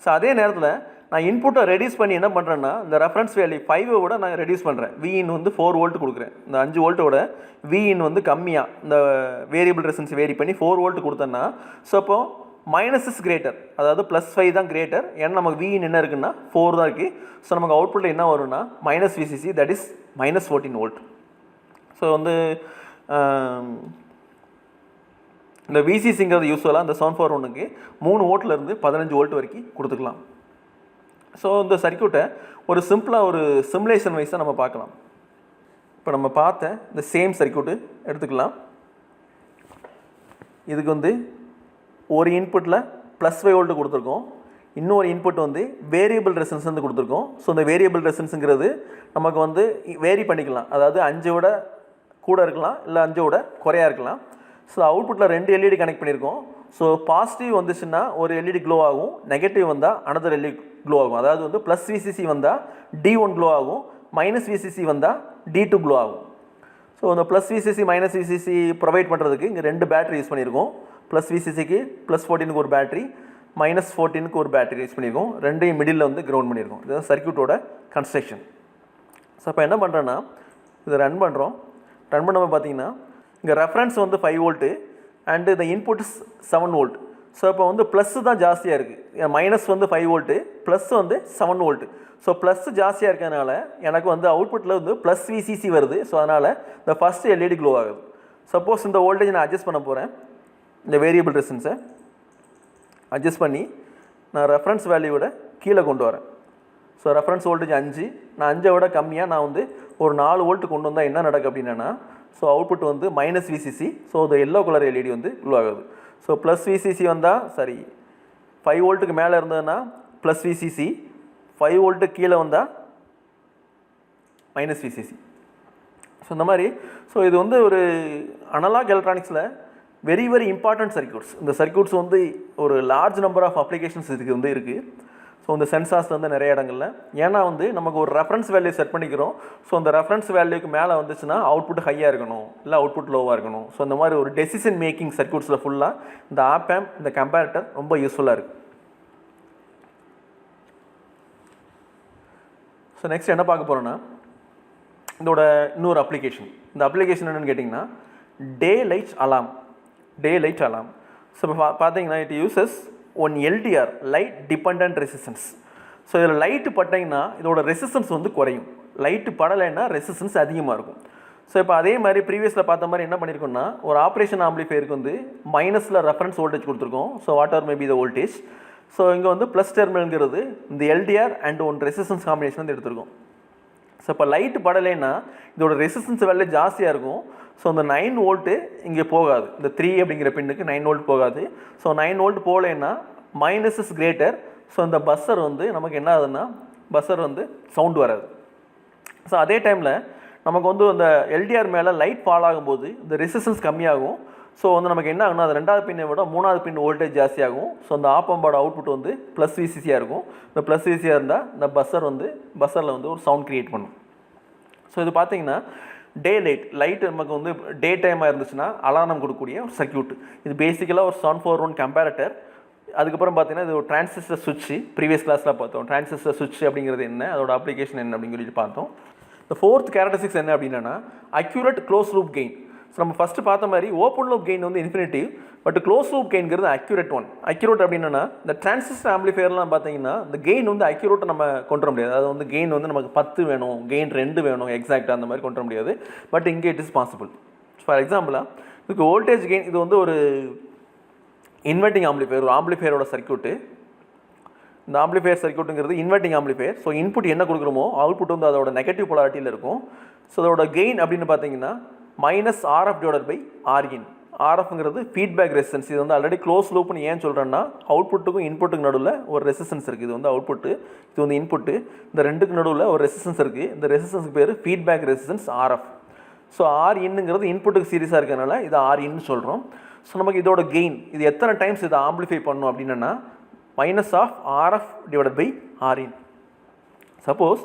ஸோ அதே நேரத்தில் நான் இன்புட்டை ரெடியூஸ் பண்ணி என்ன பண்ணுறேன்னா இந்த ரெஃபரன்ஸ் வேல்யூ 5 நான் ரெடியூஸ் பண்ணுறேன். Vin வந்து 4 வோல்ட் கொடுக்குறேன். இந்த 5 வோல்ட்டோட Vin வந்து கம்மியாக இந்த வேரியபிள் ரெசிஸ்டன்ஸ் வேரி பண்ணி 4 வோல்ட் கொடுத்தேன்னா ஸோ அப்போ மைனஸ் இஸ் கிரேட்டர், அதாவது +5 தான் கிரேட்டர். ஏன்னா நமக்கு Vin என்ன இருக்குன்னா 4 தான் இருக்குது. ஸோ நமக்கு அவுட்புட்டில் என்ன வரும்னா -VCC that is -14 volt. So வந்து இந்த VCCங்கிறது யூஸ்வலாக இந்த 741க்கு 3 வோல்ட்லேருந்து 15 வோல்ட் வரைக்கும் கொடுத்துக்கலாம். ஸோ இந்த சர்க்யூட்டை ஒரு சிம்பிளாக ஒரு சிமுலேஷன் வைஸாக நம்ம பார்க்கலாம். இப்போ நம்ம பார்த்த இந்த சேம் சர்க்யூட்டு எடுத்துக்கலாம். இதுக்கு வந்து ஒரு இன்புட்டில் +5 வோல்ட் கொடுத்துருக்கோம், இன்னொரு இன்புட் வந்து வேரியபிள் ரெசிஸ்டன்ஸ் வந்து கொடுத்துருக்கோம். ஸோ இந்த வேரியபிள் ரெசிஸ்டன்ஸுங்கிறது நமக்கு வந்து வேரி பண்ணிக்கலாம், அதாவது 5 விட கூட இருக்கலாம் இல்லை 5 விட குறையாக இருக்கலாம். ஸோ அவுட்புட்டில் 2 LED கனெக்ட் பண்ணியிருக்கோம். ஸோ பாசிட்டிவ் வந்துச்சுன்னா ஒரு LED க்ளோ ஆகும், நெகட்டிவ் வந்தால் அனதர் LED க்ளோ ஆகும். அதாவது வந்து +VCC வந்தால் D1 க்ளோ ஆகும், -VCC வந்தால் D2 க்ளோ ஆகும். ஸோ இந்த +VCC -VCC ப்ரொவைட் பண்ணுறதுக்கு இங்கே 2 பேட்டரி யூஸ் பண்ணியிருக்கோம். +VCCக்கு +14க்கு ஒரு பேட்டரி, -14க்கு ஒரு பேட்டரி யூஸ் பண்ணியிருக்கோம். ரெண்டையும் மிடில் வந்து கிரவுண்ட் பண்ணியிருக்கோம். இதுதான் சர்க்யூட்டோட கன்ஸ்ட்ரக்ஷன். ஸோ இப்போ என்ன பண்ணுறேன்னா இதை ரன் பண்ணுறோம். ரன் பண்ணும்போது பார்த்தீங்கன்னா இங்கே ரெஃபரன்ஸ் வந்து 5 வோல்ட்டு அண்டு இந்த இன்புட் 7 வோல்ட். ஸோ இப்போ வந்து ப்ளஸ்ஸு தான் ஜாஸ்தியாக இருக்குது. மைனஸ் வந்து 5 வோல்ட்டு, ப்ளஸ் வந்து 7 வோல்ட்டு. ஸோ ப்ளஸ்ஸு ஜாஸ்தியாக இருக்கிறதுனால எனக்கு வந்து அவுட்புட்டில் வந்து +VCC வருது. ஸோ அதனால் இந்த ஃபஸ்ட்டு LED க்ளோ ஆகுது. சப்போஸ் இந்த வோல்டேஜ் நான் அட்ஜஸ்ட் பண்ண போகிறேன், இந்த வேரியபிள் ரெசிஸ்டன்ஸை அட்ஜஸ்ட் பண்ணி நான் ரெஃபரன்ஸ் வேல்யூவோட கீழே கொண்டு வரேன். ஸோ ரெஃபரன்ஸ் வோல்டேஜ் 5, நான் 5 விட கம்மியாக நான் வந்து ஒரு 4 வோல்ட்டு கொண்டு வந்தால் என்ன நடக்கும் அப்படின்னா ஸோ அவுட்புட் வந்து -VCC. ஸோ இந்த எல்லோ கலர் LED வந்து க்ளோ ஆகுது. ஸோ +VCC வந்தால் சரி 5 வோல்ட்டுக்கு மேலே இருந்ததுன்னா +VCC, 5 வோல்ட்டுக்கு கீழே வந்தால் -VCC. ஸோ இந்த மாதிரி ஸோ இது வந்து ஒரு அனலாக் எலக்ட்ரானிக்ஸில் வெரி வெரி இம்பார்ட்டன்ட் சர்க்யூட்ஸ். இந்த சர்க்யூட்ஸ் வந்து ஒரு லார்ஜ் நம்பர் ஆஃப் அப்ளிகேஷன்ஸ் இதுக்கு வந்து இருக்குது. ஸோ இந்த சென்சார்ஸ் வந்து நிறைய இடங்களில், ஏன்னா வந்து நமக்கு ஒரு ரெஃபரன்ஸ் வேல்யூ செட் பண்ணிக்கிறோம். ஸோ அந்த ரெஃபரன்ஸ் வேல்யூக்கு மேலே வந்துச்சுன்னா அவுட்புட் ஹையாக இருக்கணும், இல்லை அவுட்புட் லோவாக இருக்கணும். ஸோ இந்த மாதிரி ஒரு டெசிஷன் மேக்கிங் சர்க்யூட்ஸில் ஃபுல்லாக இந்த ஆப் ஆம்ப், இந்த கம்பேரட்டர் ரொம்ப யூஸ்ஃபுல்லாக இருக்குது. ஸோ நெக்ஸ்ட் என்ன பார்க்க போகிறோன்னா, இதோட இன்னொரு அப்ளிகேஷன். இந்த அப்ளிகேஷன் என்னென்னு கேட்டிங்கன்னா டே லைட் அலாம். ஸோ இப்போ பார்த்தீங்கன்னா it uses one LTR, light dependent resistance. So இதில் லைட்டு பட்டிங்கன்னா இதோட ரெசிஸ்டன்ஸ் வந்து குறையும், லைட்டு படலைன்னா ரெசிஸ்டன்ஸ் அதிகமாக இருக்கும். ஸோ இப்போ அதே மாதிரி ப்ரீவியஸில் பார்த்த மாதிரி என்ன பண்ணியிருக்கோம்னா, ஒரு ஆப்ரேஷன் ஆம்பிளிஃபையருக்கு வந்து மைனஸில் ரெஃபரன்ஸ் வோல்டேஜ் கொடுத்துருக்கோம். So what or maybe the voltage. So இங்கே வந்து ப்ளஸ் டெர்மினல்ங்கிறது இந்த LTR and one resistance combination வந்து எடுத்துருக்கோம். ஸோ இப்போ லைட்டு படலைன்னா இதோட ரெசிஸ்டன்ஸ் வேல்யூ ஜாஸ்தியாக இருக்கும். ஸோ இந்த 9 வோல்ட்டு இங்கே போகாது, இந்த 3 அப்படிங்கிற பின்னுக்கு 9 வோல்ட் போகாது. ஸோ 9 வோல்ட் போகலைன்னா மைனஸ் இஸ் கிரேட்டர். ஸோ இந்த பஸ்ஸர் வந்து நமக்கு என்ன ஆகுதுன்னா, பஸ்ஸர் வந்து சவுண்டு வராது. ஸோ அதே டைமில் நமக்கு வந்து அந்த எல்டிஆர் மேலே லைட் ஃபால் ஆகும்போது இந்த ரெசிஸ்டன்ஸ் கம்மியாகும். ஸோ வந்து நமக்கு என்ன ஆகுனா, அது 2வது பின்னை விட 3வது பின் வோல்டேஜ் ஜாஸ்தியாகும். ஸோ அந்த ஆப்பம்போட அவுட்புட் வந்து ப்ளஸ் விசிசியாக இருக்கும். இந்த ப்ளஸ் விசியாக இருந்தால் இந்த பஸ்ஸரில் வந்து ஒரு சவுண்ட் க்ரியேட் பண்ணும். ஸோ இது பார்த்தீங்கன்னா டே லைட் நமக்கு வந்து டே டைமாக இருந்துச்சுன்னா அலாரம் கொடுக்கக்கூடிய ஒரு சர்க்யூட். இது பேசிக்கலாக ஒரு 741 கம்பேரட்டர். அதுக்கப்புறம் பார்த்தீங்கன்னா இது ஒரு டிரான்சிஸ்டர் சுவிட்ச். ப்ரீவியஸ் கிளாஸில் பார்த்தோம் டிரான்சிஸ்டர் சுவிட்ச் அப்படிங்கிறது என்ன, அதோட அப்ளிகேஷன் என்ன அப்படின்னு சொல்லிட்டு பார்த்தோம். இந்த 4th கேரக்டரிஸ்டிக்ஸ் என்ன அப்படின்னா accurate close loop gain. So நம்ம ஃபஸ்ட்டு பார்த்த மாதிரி ஓப்பன் லூப் கெயின் வந்து இன்ஃபினிட்டிவ், பட் க்ளோஸ் லூப் கெயின்கிறது அக்யூரேட் ஒன். அக்யூரேட் அப்படின்னா இந்த டிரான்சிஸ்டர் ஆம்பிளிஃபையர்லாம் பார்த்தீங்கன்னா இந்த கெயின் வந்து அக்யூரேட்டை நம்ம கொண்டு வர முடியாது. அது வந்து கெயின் வந்து நமக்கு 10 வேணும், கெயின் 2 வேணும் எக்ஸாக்டாக அந்த மாதிரி கொண்டு வர முடியாது. பட் இங்கே இட் இஸ் பாசிபிள். ஃபார் எக்ஸாம்பிளாக இதுக்கு வோல்டேஜ் கெயின், இது வந்து ஒரு இன்வெர்ட்டிங் ஆம்பிளிஃபையர், ஒரு ஆம்பிளிஃபையரோட சர்க்யூட்டு. இந்த ஆம்பிளிஃபையர் சர்க்யூட்டுங்கிறது இன்வெர்ட்டிங் ஆம்பிளிஃபையர். ஸோ இன்புட் என்ன கொடுக்குறோமோ அவுட்புட் வந்து அதோட நெகட்டிவ் பொலாரிட்டியில் இருக்கும். ஸோ அதோட கெயின் அப்படின்னு பார்த்தீங்கன்னா minus RF divided by RIN. RFங்கிறது ஃபீட்பேக் ரெசிஸ்டன்ஸ். இது வந்து ஆல்ரெடி க்ளோஸ் லூப்னு ஏன் சொல்கிறேன்னா, அவுட்புட்டுக்கும் இன்புட்டுக்கு நடுவில் ஒரு ரெசிஸ்டன்ஸ் இருக்குது. இது வந்து அவுட்புட்டு, இது வந்து இன்புட்டு. இந்த ரெண்டுக்கு நடுவில் ஒரு ரெசிஸ்டன்ஸ் இருக்குது. இந்த ரெசிஸ்டன்ஸுக்கு பேர் ஃபீட்பேக் ரெசிஸ்டன்ஸ் RF. ஸோ RINங்கிறது இன்புட்டுக்கு சீரியஸாக இருக்கிறதுனால இது RIN சொல்கிறோம். ஸோ நமக்கு இதோட கெயின், இது எத்தனை டைம்ஸ் இதை ஆம்பிளிஃபை பண்ணணும் அப்படின்னா minus of RF divided by RIN. Suppose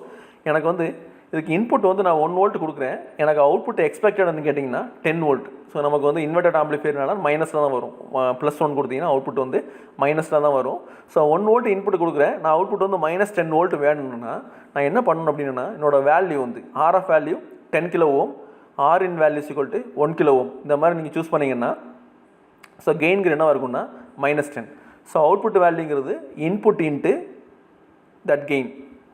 எனக்கு வந்து இதுக்கு இன்புட் வந்து நான் 1 வோல்ட் கொடுக்குறேன், எனக்கு அவுட்புட் எக்ஸ்பெக்டட்னு கேட்டிங்கன்னா 10 வோல்ட். ஸோ நமக்கு வந்து இன்வெர்டட் ஆம்பிளிஃபையர்னால மைனஸில் தான் வரும். +1 கொடுத்தீங்கன்னா அவுட்புட் வந்து மைனஸில் தான் வரும். ஸோ 1 வோல்ட் இன்புட் கொடுக்குறேன், நான் அவுட்புட் வந்து -10 வோல்ட் வேணும்னா நான் என்ன பண்ணணும் அப்படின்னா, என்னோட வேல்யூ வந்து RF value 10 kilo ohm, RIN value = 1 kilo ohm. இந்த மாதிரி நீங்கள் சூஸ் பண்ணிங்கன்னா ஸோ கெயின்கிற என்ன இருக்குன்னா -10. ஸோ அவுட்புட் வேல்யூங்கிறது input into that gain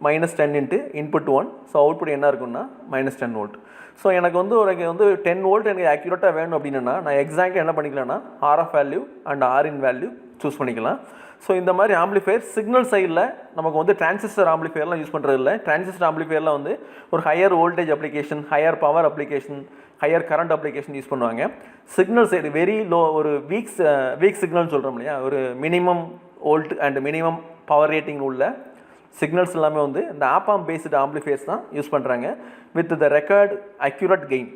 -10 into input 1. So output என்ன இருக்குன்னா -10 வோல்ட். ஸோ எனக்கு வந்து 10 வோல்ட் எனக்கு அக்யூரேட்டாக வேணும் அப்படின்னா நான் எக்ஸாக்டாக என்ன பண்ணிக்கலாம்னா RF value and RIN value choose பண்ணிக்கலாம். ஸோ இந்த மாதிரி ஆம்பிளிஃபையர் சிக்னல் சைடில் நமக்கு வந்து டிரான்சிஸ்டர் ஆம்பிளிஃபையர்லாம் யூஸ் பண்ணுறது இல்லை. டிரான்சிஸ்டர் ஆம்பிளிஃபையர்லாம் வந்து ஒரு higher voltage application, higher power application, higher current application use பண்ணுவாங்க. சிக்னல் சைடு வெரி லோ, ஒரு வீக் சிக்னல்னு சொல்கிறோம் இல்லையா, ஒரு minimum volt and minimum power rating உள்ள சிக்னல்ஸ் எல்லாமே வந்து இந்த ஆப்பாம் பேஸ்டு ஆம்பிளிஃபையர்ஸ் தான் யூஸ் பண்ணுறாங்க with the record accurate gain.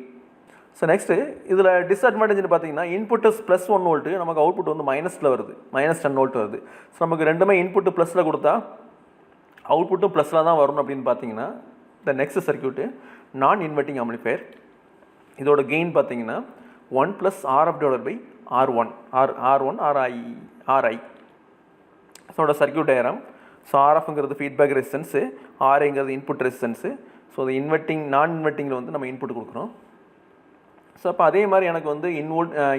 So next இதில் டிஸ்அட்வான்டேஜ்னு பார்த்தீங்கன்னா இன்புட் +1 வோல்ட்டு, நமக்கு அவுட்புட் வந்து மைனஸில் வருது, -10 வோல்ட் வருது. ஸோ நமக்கு ரெண்டுமே இன்புட்டு ப்ளஸில் கொடுத்தா அவுட்புட்டும் ப்ளஸில் தான் வரணும் அப்படின்னு பார்த்தீங்கன்னா இந்த next circuit non inverting amplifier. இதோட கெயின் பார்த்தீங்கன்னா 1 + RF divided by R1 RI. So the circuit diagram. So RFங்கிறது ஃபீட்பேக் ரெசிஸ்டன்ஸு, RIங்கிறது இன்புட் ரெசிஸ்டன்ஸு. ஸோ அது நான் இன்வெர்ட்டிங்கில் வந்து நம்ம இன்புட் கொடுக்குறோம். ஸோ அப்போ அதே மாதிரி எனக்கு வந்து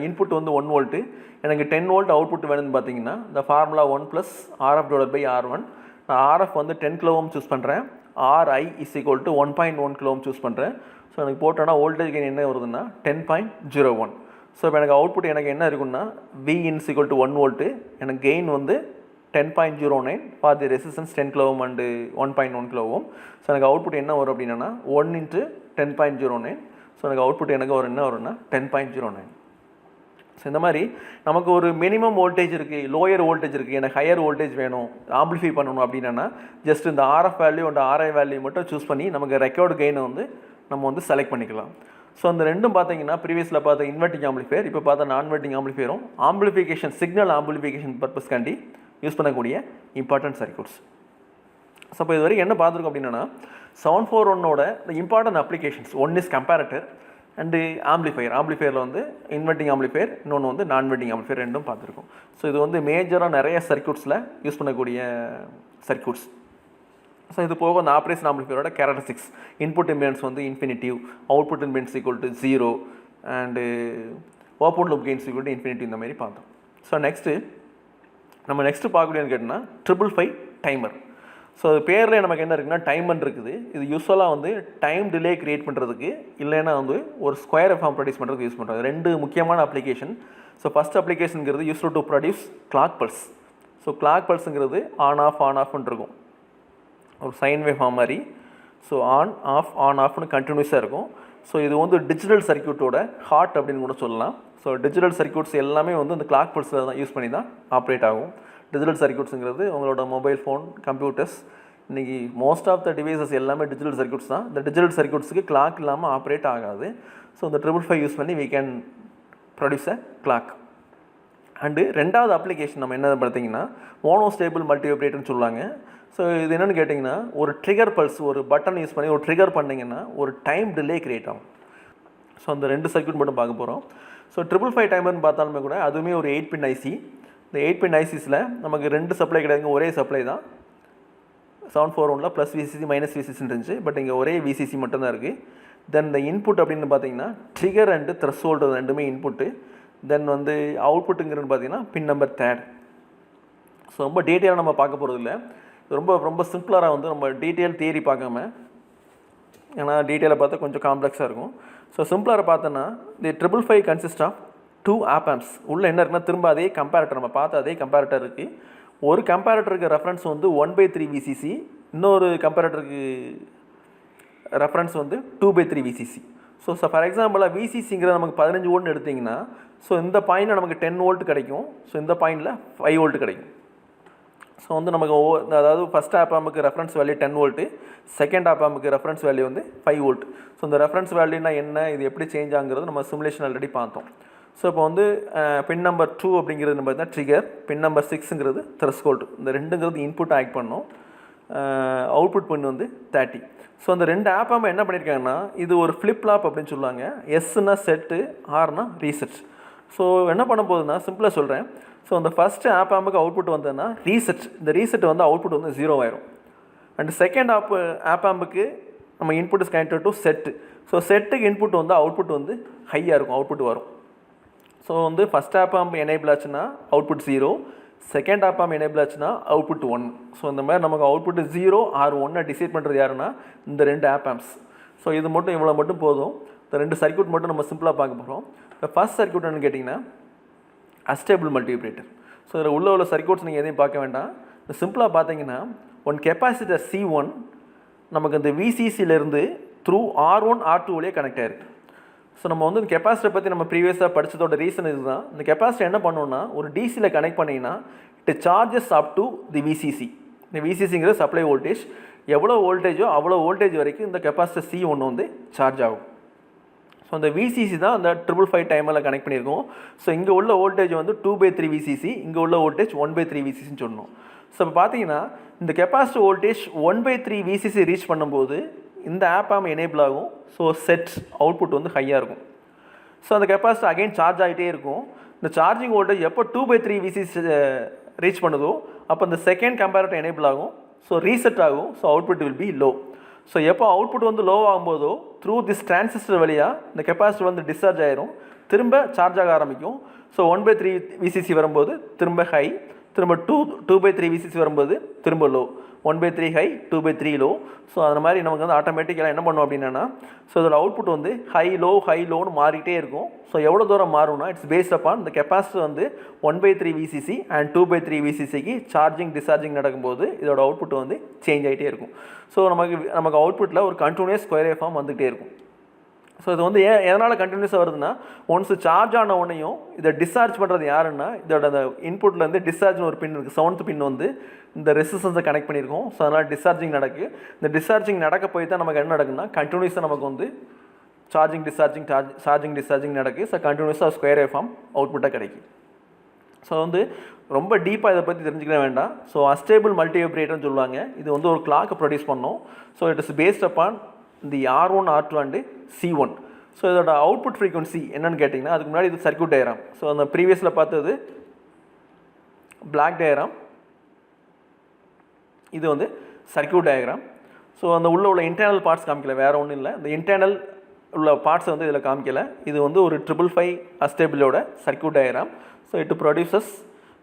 இன்புட் வந்து 1 வோல்ட்டு, எனக்கு 10 வோல்ட் அவுட்புட் வேணும்னு பார்த்தீங்கன்னா இந்த formula 1 + RF divided by R1. நான் RF வந்து 10 கிலோ ஓம் சூஸ் பண்ணுறேன், RI = 1.1 கிலோ ஓம் சூஸ் பண்ணுறேன். ஸோ எனக்கு போட்டோன்னா வோல்டேஜ் கெயின் என்ன வருதுன்னா 10.01. ஸோ இப்போ எனக்கு அவுட்புட் எனக்கு என்ன இருக்குன்னா Vin = 1 வோல்ட்டு, எனக்கு கெயின் வந்து 10.09 for the resistance 10 kilo ohm and 1.1 kilo ohm. So எனக்கு அவுட்புட் என்ன வரும் அப்படின்னா 1 × 10.09. ஸோ எனக்கு அவுட்புட் எனக்கு என்ன வரும்னா 10.09. ஸோ இந்த மாதிரி நமக்கு ஒரு மினிமம் வோல்டேஜ் இருக்குது, லோயர் வோல்டேஜ் இருக்குது, எனக்கு ஹையர் வோல்டேஜ் வேணும், ஆம்பிளிஃபை பண்ணணும் அப்படின்னா ஜஸ்ட் இந்த RF value and RI value மட்டும் சூஸ் பண்ணி நமக்கு ரெக்கார்டு கெயினை வந்து நம்ம வந்து செலக்ட் பண்ணிக்கலாம். ஸோ அந்த ரெண்டும் பார்த்தீங்கன்னா ப்ரீவியஸில் பார்த்த இன்வெர்ட்டிங் ஆம்பிளிஃபையர், இப்போ பார்த்தா நான் இன்வெர்ட்டிங் ஆம்பிளிஃபையரும் ஆம்பிளிஃபிகேஷன் சிக்னல் ஆம்பிளிஃபிகேஷன் பர்பஸ்க்காண்டி யூஸ் பண்ணக்கூடிய இம்பார்ட்டன்ட் சர்க்யூட்ஸ். ஸோ இப்போ இது வரைக்கும் என்ன பார்த்துருக்கோம் அப்படின்னா 741ஓட important applications, one is comparator and amplifier. ஆம்பிளிஃபையரில் வந்து இன்வெர்ட்டிங் ஆம்பிளிஃபையர், இன்னொன்று வந்து நான் இன்வெர்ட்டிங் ஆம்பிளிஃபையர் ரெண்டும் பார்த்துருக்கோம். ஸோ இது வந்து மேஜராக நிறைய சர்க்யூட்ஸில் யூஸ் பண்ணக்கூடிய சர்க்யூட்ஸ். ஸோ இது போக அந்த ஆப்ரேஷன் ஆம்பிளிஃபையரோட கேரக்டரிஸ்டிக்ஸ், இன்புட் இம்பிடன்ஸ் வந்து infinitive, output impedance equal to 0 and open loop gains equal to infinitive, இந்த மாதிரி பார்த்தோம். ஸோ நம்ம நெக்ஸ்ட்டு பார்க்கக்கூடியன்னு கேட்டிங்கன்னா 555 டைமர். ஸோ அது பேரில் நமக்கு என்ன இருக்குன்னா டைமர் இருக்குது. இது யூஸ்வலாக வந்து டைம் டிலே க்ரியேட் பண்ணுறதுக்கு, இல்லைன்னா வந்து ஒரு ஸ்கொயர் எஃபார்ம் ப்ரொடியூஸ் பண்ணுறதுக்கு யூஸ் பண்ணுறது. ரெண்டு முக்கியமான அப்ளிகேஷன். ஸோ ஃபஸ்ட் அப்ளிகேஷனுங்கிறது use to produce clock pulse. So clock பல்ஸுங்கிறது ஆன் ஆஃப்னு இருக்கும், ஒரு சைன் வேவ் ஃபார்ம் மாதிரி. ஸோ ஆன் ஆஃப்னு கண்டினியூஸாக இருக்கும். ஸோ இது வந்து டிஜிட்டல் சர்க்யூட்டோட ஹார்ட் அப்படின்னு கூட சொல்லலாம். ஸோ டிஜிட்டல் சர்க்யூட்ஸ் எல்லாமே வந்து இந்த கிளாக் பல்ஸில் தான் யூஸ் பண்ணி தான் ஆப்ரேட் ஆகும். டிஜிட்டல் சர்க்யூட்ஸுங்கிறது உங்களோட மொபைல் ஃபோன், கம்ப்யூட்டர்ஸ், இன்றைக்கி மோஸ்ட் ஆஃப் த டிவைசஸ் எல்லாமே டிஜிட்டல் சர்க்யூட்ஸ் தான். இந்த டிஜிட்டல் சர்க்யூட்ஸுக்கு கிளாக் இல்லாமல் ஆப்ரேட் ஆகாது. ஸோ இந்த 555 யூஸ் பண்ணி we can produce a clock. And ரெண்டாவது அப்ளிகேஷன் நம்ம என்ன பார்த்தீங்கன்னா மோனோஸ்டேபிள் மல்டிவைப்ரேட்டர்னு சொல்லுவாங்க. ஸோ இது என்னென்னு கேட்டிங்கன்னா, ஒரு ட்ரிகர் பல்ஸ், ஒரு பட்டன் யூஸ் பண்ணி ஒரு ட்ரிகர் பண்ணிங்கன்னா ஒரு டைம் டிலே க்ரியேட் ஆகும். ஸோ அந்த ரெண்டு சர்க்யூட் மட்டும் பார்க்க போகிறோம். ஸோ 555 டைமர்னு பார்த்தாலுமே கூட அதுவுமே ஒரு 8 பின் ஐசி. இந்த 8 பின் ஐசிஸில் நமக்கு ரெண்டு சப்ளை கிடையாதுங்க, ஒரே சப்ளை தான். 741ல் ப்ளஸ் விசிசி மைனஸ் விசிசின்னு இருந்துச்சு, பட் இங்கே ஒரே விசிசி மட்டும்தான் இருக்குது. தென் இந்த இன்புட் அப்படின்னு பார்த்தீங்கன்னா ட்ரிகர் அண்டு த்ரெஷ்ஹோல்டு ரெண்டுமே இன்புட்டு. தென் வந்து அவுட்புட்டுங்கிறது பார்த்தீங்கன்னா பின் நம்பர் 3. ஸோ ரொம்ப டீட்டெயிலாக நம்ம பார்க்க போகிறது இல்லை, ரொம்ப ரொம்ப சிம்பிளாக வந்து நம்ம டீட்டெயில் தியரி பார்க்காம, ஏன்னா டீட்டெயிலை பார்த்தா கொஞ்சம் காம்ப்ளெக்ஸாக இருக்கும். ஸோ சிம்பிளாக பார்த்தோன்னா தி 555 கன்சிஸ்ட் ஆஃப் 2 ஆப் ஆம்ப்ஸ். உள்ளே என்ன இருக்குன்னா திரும்ப அதே கம்பேரட்டர், நம்ம பார்த்த அதே கம்பேரட்டர் இருக்குது. ஒரு கம்பேரட்டருக்கு ரெஃபரன்ஸ் வந்து 1/3 விசிசி, இன்னொரு கம்பேரட்டருக்கு ரெஃபரன்ஸ் வந்து 2/3 விசிசி. ஸோ ஃபார் எக்ஸாம்பிளாக விசிசிங்கிறது நமக்கு 15 வோல்ட்னு எடுத்திங்கன்னா, ஸோ இந்த பாயிண்டில் நமக்கு 10 வோல்ட் கிடைக்கும். ஸோ இந்த பாயிண்டில் 5 வோல்ட் கிடைக்கும். ஸோ வந்து நமக்கு அதாவது ஃபஸ்ட் ஆப் ஆம்புக்கு reference value 10 volt, second op ஆம்புக்கு ரெஃபரன்ஸ் வேல்யூ வந்து 5 வோல்ட். ஸோ இந்த ரெஃபரன்ஸ் வேல்யூனா என்ன, இது எப்படி சேஞ்ச் ஆகுங்கிறது நம்ம சிமுலேஷன் ஆல்ரெடி பார்த்தோம். ஸோ இப்போ வந்து பின் நம்பர் 2 அப்படிங்கிறது நம்ம பார்த்தீங்கன்னா ட்ரிகர், பின் நம்பர் 6ங்கிறது த்ரெஷ்ஹோல்டு. இந்த ரெண்டுங்கிறது இன்புட் ஆக்ட் பண்ணோம், அவுட்புட் பின் வந்து 30. ஸோ அந்த ரெண்டு ஆப் ஆம்பை என்ன பண்ணியிருக்காங்கன்னா, இது ஒரு ஃப்ளிப்லாப் அப்படின்னு சொல்லுவாங்க. எஸ்னா செட்டு, ஆர்னா ரீசெட். ஸோ என்ன பண்ண போகுதுன்னா சிம்பிளாக சொல்கிறேன். ஸோ அந்த ஃபஸ்ட்டு ஆப் ஆம்புக்கு அவுட்புட் வந்ததுன்னா ரீசெட், இந்த ரீசெட் வந்து அவுட்புட் வந்து 0 ஆயிரும். அண்ட் செகண்ட் ஆப் ஆம்புக்கு நம்ம input is connected to set. So செட்டுக்கு இன்புட் வந்து அவுட்புட் வந்து ஹையாக இருக்கும், அவுட்புட் வரும். ஸோ வந்து ஃபஸ்ட் ஆப் ஆம்ப் எனேபிள் ஆச்சுன்னா output 0, second op amp enable ஆச்சுன்னா அவுட்புட் 1. ஸோ இந்த மாதிரி நமக்கு அவுட்புட் 0 ஆர் 1 டிசைட் பண்ணுறது யாருன்னா இந்த ரெண்டு ஆப் ஆம்ப்ஸ். ஸோ இது மட்டும் இவ்வளோ மட்டும் போதும். இந்த ரெண்டு சர்க்யூட் மட்டும் நம்ம சிம்பிளாக பார்க்க போகிறோம். இந்த ஃபஸ்ட் சர்க்யூட் என்னன்னு கேட்டிங்கன்னா அஸ்டேபிள் மல்டிவைப்ரேட்டர். ஸோ இதில் உள்ள சர்க்யூட்ஸ் நீங்கள் எதையும் பார்க்க வேண்டாம். இந்த சிம்பிளாக பார்த்தீங்கன்னா ஒன் கெப்பாசிட்டர் C1 நமக்கு இந்த விசிசியிலேருந்து த்ரூ R1 R2 வழியாக கனெக்ட் ஆகிருக்கு. ஸோ நம்ம வந்து இந்த கெப்பாசிட்டர் பற்றி நம்ம ப்ரீவியஸாக படித்ததோட ரீசன் இதுதான். இந்த கெப்பாசிட்டர் என்ன பண்ணணும்னா ஒரு டிசியில் கனெக்ட் பண்ணிங்கன்னா it charges up to the VCC. இந்த விசிசிங்கிறது சப்ளை வோல்டேஜ், எவ்வளோ வோல்டேஜோ அவ்வளோ வோல்டேஜ் வரைக்கும் இந்த கெப்பாசிட்டர் C1 வந்து சார்ஜ் ஆகும். ஸோ அந்த விசிசி தான் அந்த 555 டைமரில் கனெக்ட் பண்ணியிருக்கோம். ஸோ இங்கே உள்ள வோல்டேஜ் வந்து 2/3 விசிசி, இங்கே உள்ள வோல்டேஜ் 1/3 விசிசின்னு சொல்லணும். ஸோ இப்போ பார்த்தீங்கன்னா இந்த கெப்பாசிட்டர் வோல்டேஜ் 1/3 விசிசி ரீச் பண்ணும்போது இந்த ஆப் ஆம் எனேபிள் ஆகும். ஸோ செட் அவுட்புட் வந்து ஹையாக இருக்கும். ஸோ அந்த கெப்பாசிட்டர் அகைன் சார்ஜ் ஆகிட்டே இருக்கும். இந்த சார்ஜிங் வோல்டேஜ் எப்போ 2/3 விசிசி ரீச் பண்ணுதோ அப்போ இந்த செகண்ட் கம்பேரட்டர் எனேபிள் ஆகும். ஸோ ரீசெட் ஆகும். So output will B low. So எப்போ அவுட்புட் வந்து லோ ஆகும்போதோ த்ரூ திஸ் டிரான்சிஸ்டர் வழியாக இந்த கெப்பாசிட்டர் வந்து டிஸ்சார்ஜ் ஆயிரும், திரும்ப சார்ஜ் ஆக ஆரம்பிக்கும். ஸோ 1/3 விசிசி வரும்போது திரும்ப ஹை, திரும்ப 2/3 விசிசி வரும்போது திரும்ப லோ, 1/3 ஹை 2/3 லோ. ஸோ அந்த மாதிரி நமக்கு வந்து ஆட்டோமேட்டிக்கலாக என்ன பண்ணுவோம் அப்படின்னா, ஸோ இதோட அவுட்புட் வந்து ஹை லோன்னு மாறிட்டே இருக்கும். ஸோ எவ்வளோ தூரம் மாறும்னா இட்ஸ் பேஸ்ட் அப்பான் இந்த கெப்பாசிட்டர் வந்து 1/3 விசிசி அண்ட் 2/3 விசிசிக்கு சார்ஜிங் டிஸ்சார்ஜிங் நடக்கும்போது இதோட அவுட்புட் வந்து சேஞ்ச் ஆகிட்டே இருக்கும். ஸோ நமக்கு அவுட்புட்டில் ஒரு கண்டினியூஸ் ஸ்கொயர் வேவ் ஃபார்ம் வந்துகிட்டே இருக்கும். ஸோ இது வந்து எதனால் கண்டினியூஸாக வருதுன்னா, ஒன்ஸ் சார்ஜ் ஆன உடனேயும் இதை டிஸ்சார்ஜ் பண்ணுறது யாருன்னா இதோட அந்த இன்புட்லேருந்து டிஸ்சார்ஜ்னு ஒரு பின் இருக்குது, 7th பின் வந்து இந்த ரெசிஸ்டன்ஸை கனெக்ட் பண்ணியிருக்கோம். ஸோ அதனால் டிஸ்சார்ஜிங் நடக்கு. இந்த டிஸ்சார்ஜிங் நடக்க போய் தான் நமக்கு என்ன நடக்குதுன்னா கண்டினியூஸாக நமக்கு வந்து சார்ஜிங் டிஸ்சார்ஜிங் நடக்குது. ஸோ கண்டினியூஸாக ஸ்கொயர் வேவ் ஃபார்ம் அவுட்புட்டாக கிடைக்கும். ஸோ வந்து ரொம்ப டீப்பாக இதை பற்றி தெரிஞ்சுக்க வேண்டாம். ஸோ அஸ்டேபிள் மல்டிவைப்ரேட்டர்னு சொல்லுவாங்க. இது வந்து ஒரு கிளாக்கை ப்ரொடியூஸ் பண்ணோம். So it is based upon the R1, R2 and C1. So இதோட அவுட்புட் ஃப்ரீக்வன்சி என்னென்னு கேட்டிங்கன்னா, அதுக்கு முன்னாடி இது சர்க்யூட் டயக்ராம். ஸோ அந்த ப்ரீவியஸில் பார்த்தது பிளாக் டயக்ராம், இது வந்து சர்க்யூட் டயக்ராம். ஸோ அந்த உள்ள இன்டர்னல் பார்ட்ஸ் காமிக்கல, வேறு ஒன்றும் இல்லை. இந்த இன்டர்னல் உள்ள பார்ட்ஸ் வந்து இதில் காமிக்கல. இது வந்து ஒரு 555 அஸ்டேபிளோட circuit diagram. So it produces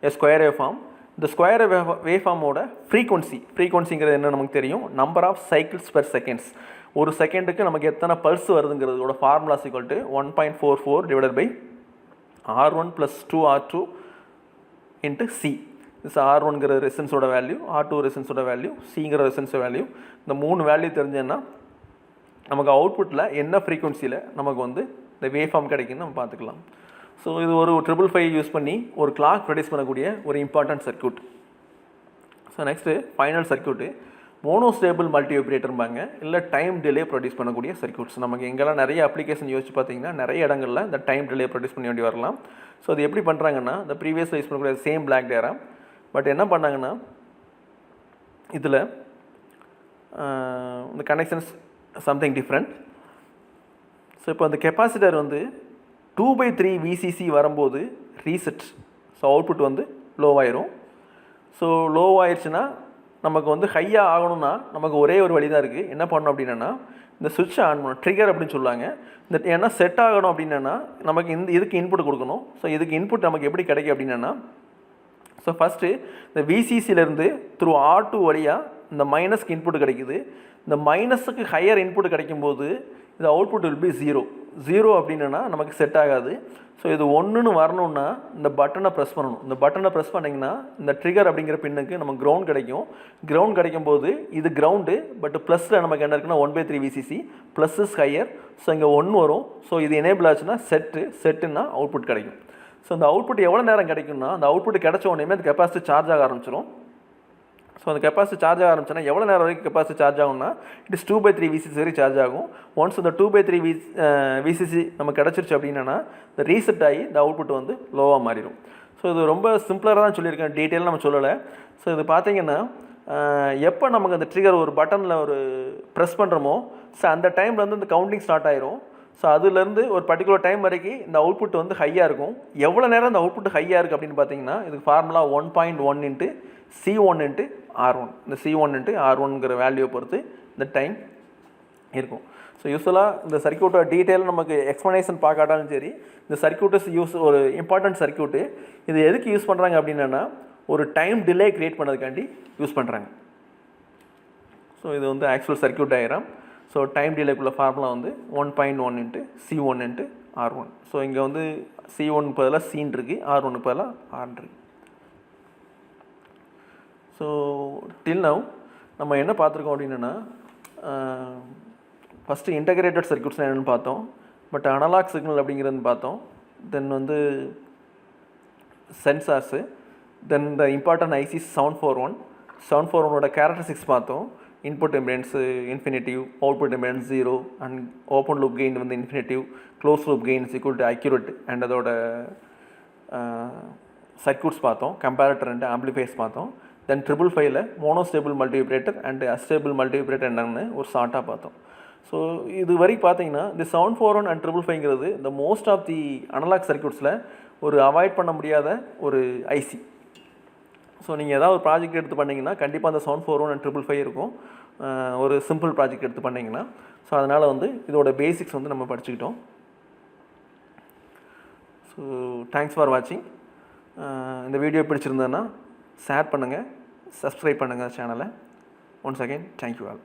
a square waveform. இந்த ஸ்கொயர் வேவ் ஃபார்மோட ஃப்ரீக்வன்சிங்கிறது என்ன நமக்கு தெரியும், number of cycles per seconds. ஒரு செகண்டுக்கு நமக்கு எத்தனை பல்ஸ் வருதுங்கிறதோட formula equal to 1.44 divided by R1 + 2R2 into C. this R1ங்கிற ரெசிஸ்டன்ஸோட வேல்யூ, R2 ரெசிஸ்டன்ஸோட வேல்யூ, Cங்கிற ரெசிஸ்டன்ஸோட வேல்யூ. இந்த 3 வேல்யூ தெரிஞ்சேன்னா நமக்கு அவுட்புட்டில் என்ன ஃப்ரீக்வன்சியில் நமக்கு வந்து இந்த வேவ் ஃபார்ம் கிடைக்குன்னு நம்ம பார்த்துக்கலாம். ஸோ இது ஒரு 555 யூஸ் பண்ணி ஒரு கிளாக் ப்ரொடியூஸ் பண்ணக்கூடிய ஒரு important circuit. So next final circuit monostable மல்டிவைப்ரேட்டர்பாங்க, இல்லை டைம் டிலே ப்ரொடியூஸ் பண்ணக்கூடிய சர்க்யூட்ஸ். நமக்கு எங்கெல்லாம் நிறைய அப்ளிகேஷன் யோசிச்சு பார்த்தீங்கன்னா நிறைய இடங்களில் இந்த டைம் டிலே ப்ரொடியூஸ் பண்ண வேண்டி வரலாம். ஸோ அது எப்படி பண்ணுறாங்கன்னா, இந்த ப்ரீவியஸ் யூஸ் பண்ணக்கூடிய சேம் பிளாக் டயக்ராம், பட் என்ன பண்ணாங்கன்னா இதில் இந்த கனெக்ஷன்ஸ் சம்திங் டிஃப்ரெண்ட். ஸோ இப்போ அந்த கெப்பாசிட்டர் வந்து 2/3 VCC வரும்போது ரீசெட். ஸோ அவுட்புட் வந்து லோவாயிரும். ஸோ லோவாயிருச்சுன்னா நமக்கு வந்து ஹையாக ஆகணும்னா நமக்கு ஒரே ஒரு வழி தான் இருக்குது. என்ன பண்ணணும் அப்படின்னா, இந்த சுவிட்சை ஆன் பண்ணணும், ட்ரிகர் அப்படின்னு சொல்லுவாங்க. இந்த ஏன்னா செட் ஆகணும் அப்படின்னா நமக்கு இதுக்கு இன்புட் கொடுக்கணும். ஸோ இதுக்கு இன்புட் நமக்கு எப்படி கிடைக்கும் அப்படின்னா, ஸோ ஃபஸ்ட்டு இந்த விசிசிலேருந்து த்ரூ R2 வழியாக இந்த மைனஸ்க்கு இன்புட் கிடைக்குது. இந்த மைனஸுக்கு ஹையர் இன்புட் கிடைக்கும்போது இந்த அவுட்புட் வில் பி 0 அப்படின்னா நமக்கு செட் ஆகாது. ஸோ இது 1ன்னு வரணுன்னா இந்த பட்டனை ப்ரெஸ் பண்ணணும். இந்த பட்டனை ப்ரெஸ் பண்ணிங்கன்னா இந்த ட்ரிகர் அப்படிங்கிற பின்னுக்கு நமக்கு கிரவுண்ட் கிடைக்கும். கிரவுண்ட் கிடைக்கும்போது இது கிரவுண்டு, பட் ப்ளஸில் நமக்கு என்ன இருக்குன்னா 1/3 VCC, plus is higher. So இங்கே 1 வரும். ஸோ இது எனேபிள் ஆச்சுன்னா செட்டுன்னா அவுட்புட் கிடைக்கும். ஸோ அந்த அவுட்புட் எவ்வளோ நேரம் கிடைக்கும்னா, அந்த அவுட்புட் கிடைச்ச உடனே அந்த கெப்பாசிட்டி சார்ஜ் ஆக ஆரம்பிச்சிடும். ஸோ அந்த கெப்பாசிட்டி சார்ஜ் ஆக ஆரம்பிச்சுன்னா எவ்வளோ நேரம் வரைக்கும் கெப்பாசிட்டி சார்ஜ் ஆகும்னா, இட் இஸ் 2/3 VCC வரை சார்ஜ் ஆகும். ஒன்ஸ் இந்த 2/3 VCC நமக்கு கிடச்சிருச்சு அப்படின்னா இந்த ரீசெட் ஆகி இந்த அவுட்புட் வந்து லோவாக மாறிடும். ஸோ இது ரொம்ப சிம்பிளராக தான் சொல்லியிருக்கேன், டீட்டெயிலாக நம்ம சொல்லலை. ஸோ இது பார்த்தீங்கன்னா எப்போ நமக்கு அந்த ட்ரிகர் ஒரு பட்டனில் ஒரு ப்ரெஸ் பண்ணுறோமோ, ஸோ அந்த டைமில் வந்து இந்த கவுண்டிங் ஸ்டார்ட் ஆயிரும். ஸோ அதுலேருந்து ஒரு பர்டிகுலர் டைம் வரைக்கும் இந்த அவுட்புட் வந்து ஹையாக இருக்கும். எவ்வளோ நேரம் இந்த அவுட்புட் ஹையாக இருக்குது அப்படின்னு பார்த்தீங்கன்னா, இதுக்கு formula 1.1 into C1 into R1. இந்த C1 இன்ட்டு R1ங்கிற வேல்யூவை பொறுத்து இந்த டைம் இருக்கும். ஸோ யூஸ்வலாக இந்த சர்க்யூட்டோட டீட்டெயில் நமக்கு எக்ஸ்ப்ளனேஷன் பார்க்காட்டாலும் சரி, இந்த சர்க்யூட்டஸ் ஒரு இம்பார்ட்டன்ட் சர்க்யூட்டு. இது எதுக்கு யூஸ் பண்ணுறாங்க அப்படின்னா, ஒரு டைம் டிலே க்ரியேட் பண்ணதுக்காண்டி யூஸ் பண்ணுறாங்க. ஸோ இது வந்து actual circuit diagram. So time டிலேக்குள்ள ஃபார்முலா வந்து 1.1 into C1 into R1. So இங்கே வந்து C1க்கு பதிலாக C இருக்குது, R1க்கு பதிலாக R இருக்குது. ஸோ டில் நவ் நம்ம என்ன பார்த்துருக்கோம் அப்படின்னா, ஃபஸ்ட்டு இன்டகிரேட்டட் சர்க்யூட்ஸ்னால் என்னென்னு பார்த்தோம், பட் அனலாக் சிக்னல் அப்படிங்கிறது பார்த்தோம். தென் வந்து sensors, then the important ICs 741ஓட கேரக்டரிஸ்டிக்ஸ் பார்த்தோம். Input impedance infinitive, output impedance 0, and open loop gain வந்து infinitive, close loop gain is equal to accurate, and அதோட சர்க்யூட்ஸ் பார்த்தோம். கம்பேரட்டர் அண்ட் ஆம்பிளிஃபையர்ஸ் பார்த்தோம். Then 555ல monostable multivibrator and astable multivibrator என்னன்னு ஒரு ஷார்ட்டாக பார்த்தோம். ஸோ இது வரைக்கும் பார்த்தீங்கன்னா இந்த 741 அண்ட் 555ங்கிறது இந்த மோஸ்ட் ஆஃப் தி அனலாக் சர்க்யூட்ஸில் ஒரு அவாய்ட் பண்ண முடியாத ஒரு ஐசி. ஸோ நீங்கள் ஏதாவது ஒரு ப்ராஜெக்ட் எடுத்து பண்ணிங்கன்னா கண்டிப்பாக அந்த 741 அண்ட் 555 இருக்கும். ஒரு சிம்பிள் ப்ராஜெக்ட் எடுத்து பண்ணிங்கன்னா. ஸோ அதனால் வந்து இதோட பேசிக்ஸ் வந்து நம்ம படிச்சுக்கிட்டோம். ஸோ தேங்க்ஸ் ஃபார் வாட்சிங். இந்த வீடியோ பிடிச்சிருந்ததுன்னா ஷேர் பண்ணுங்கள், சப்ஸ்கிரைப் பண்ணுங்கள் சேனலை. Once again thank you all.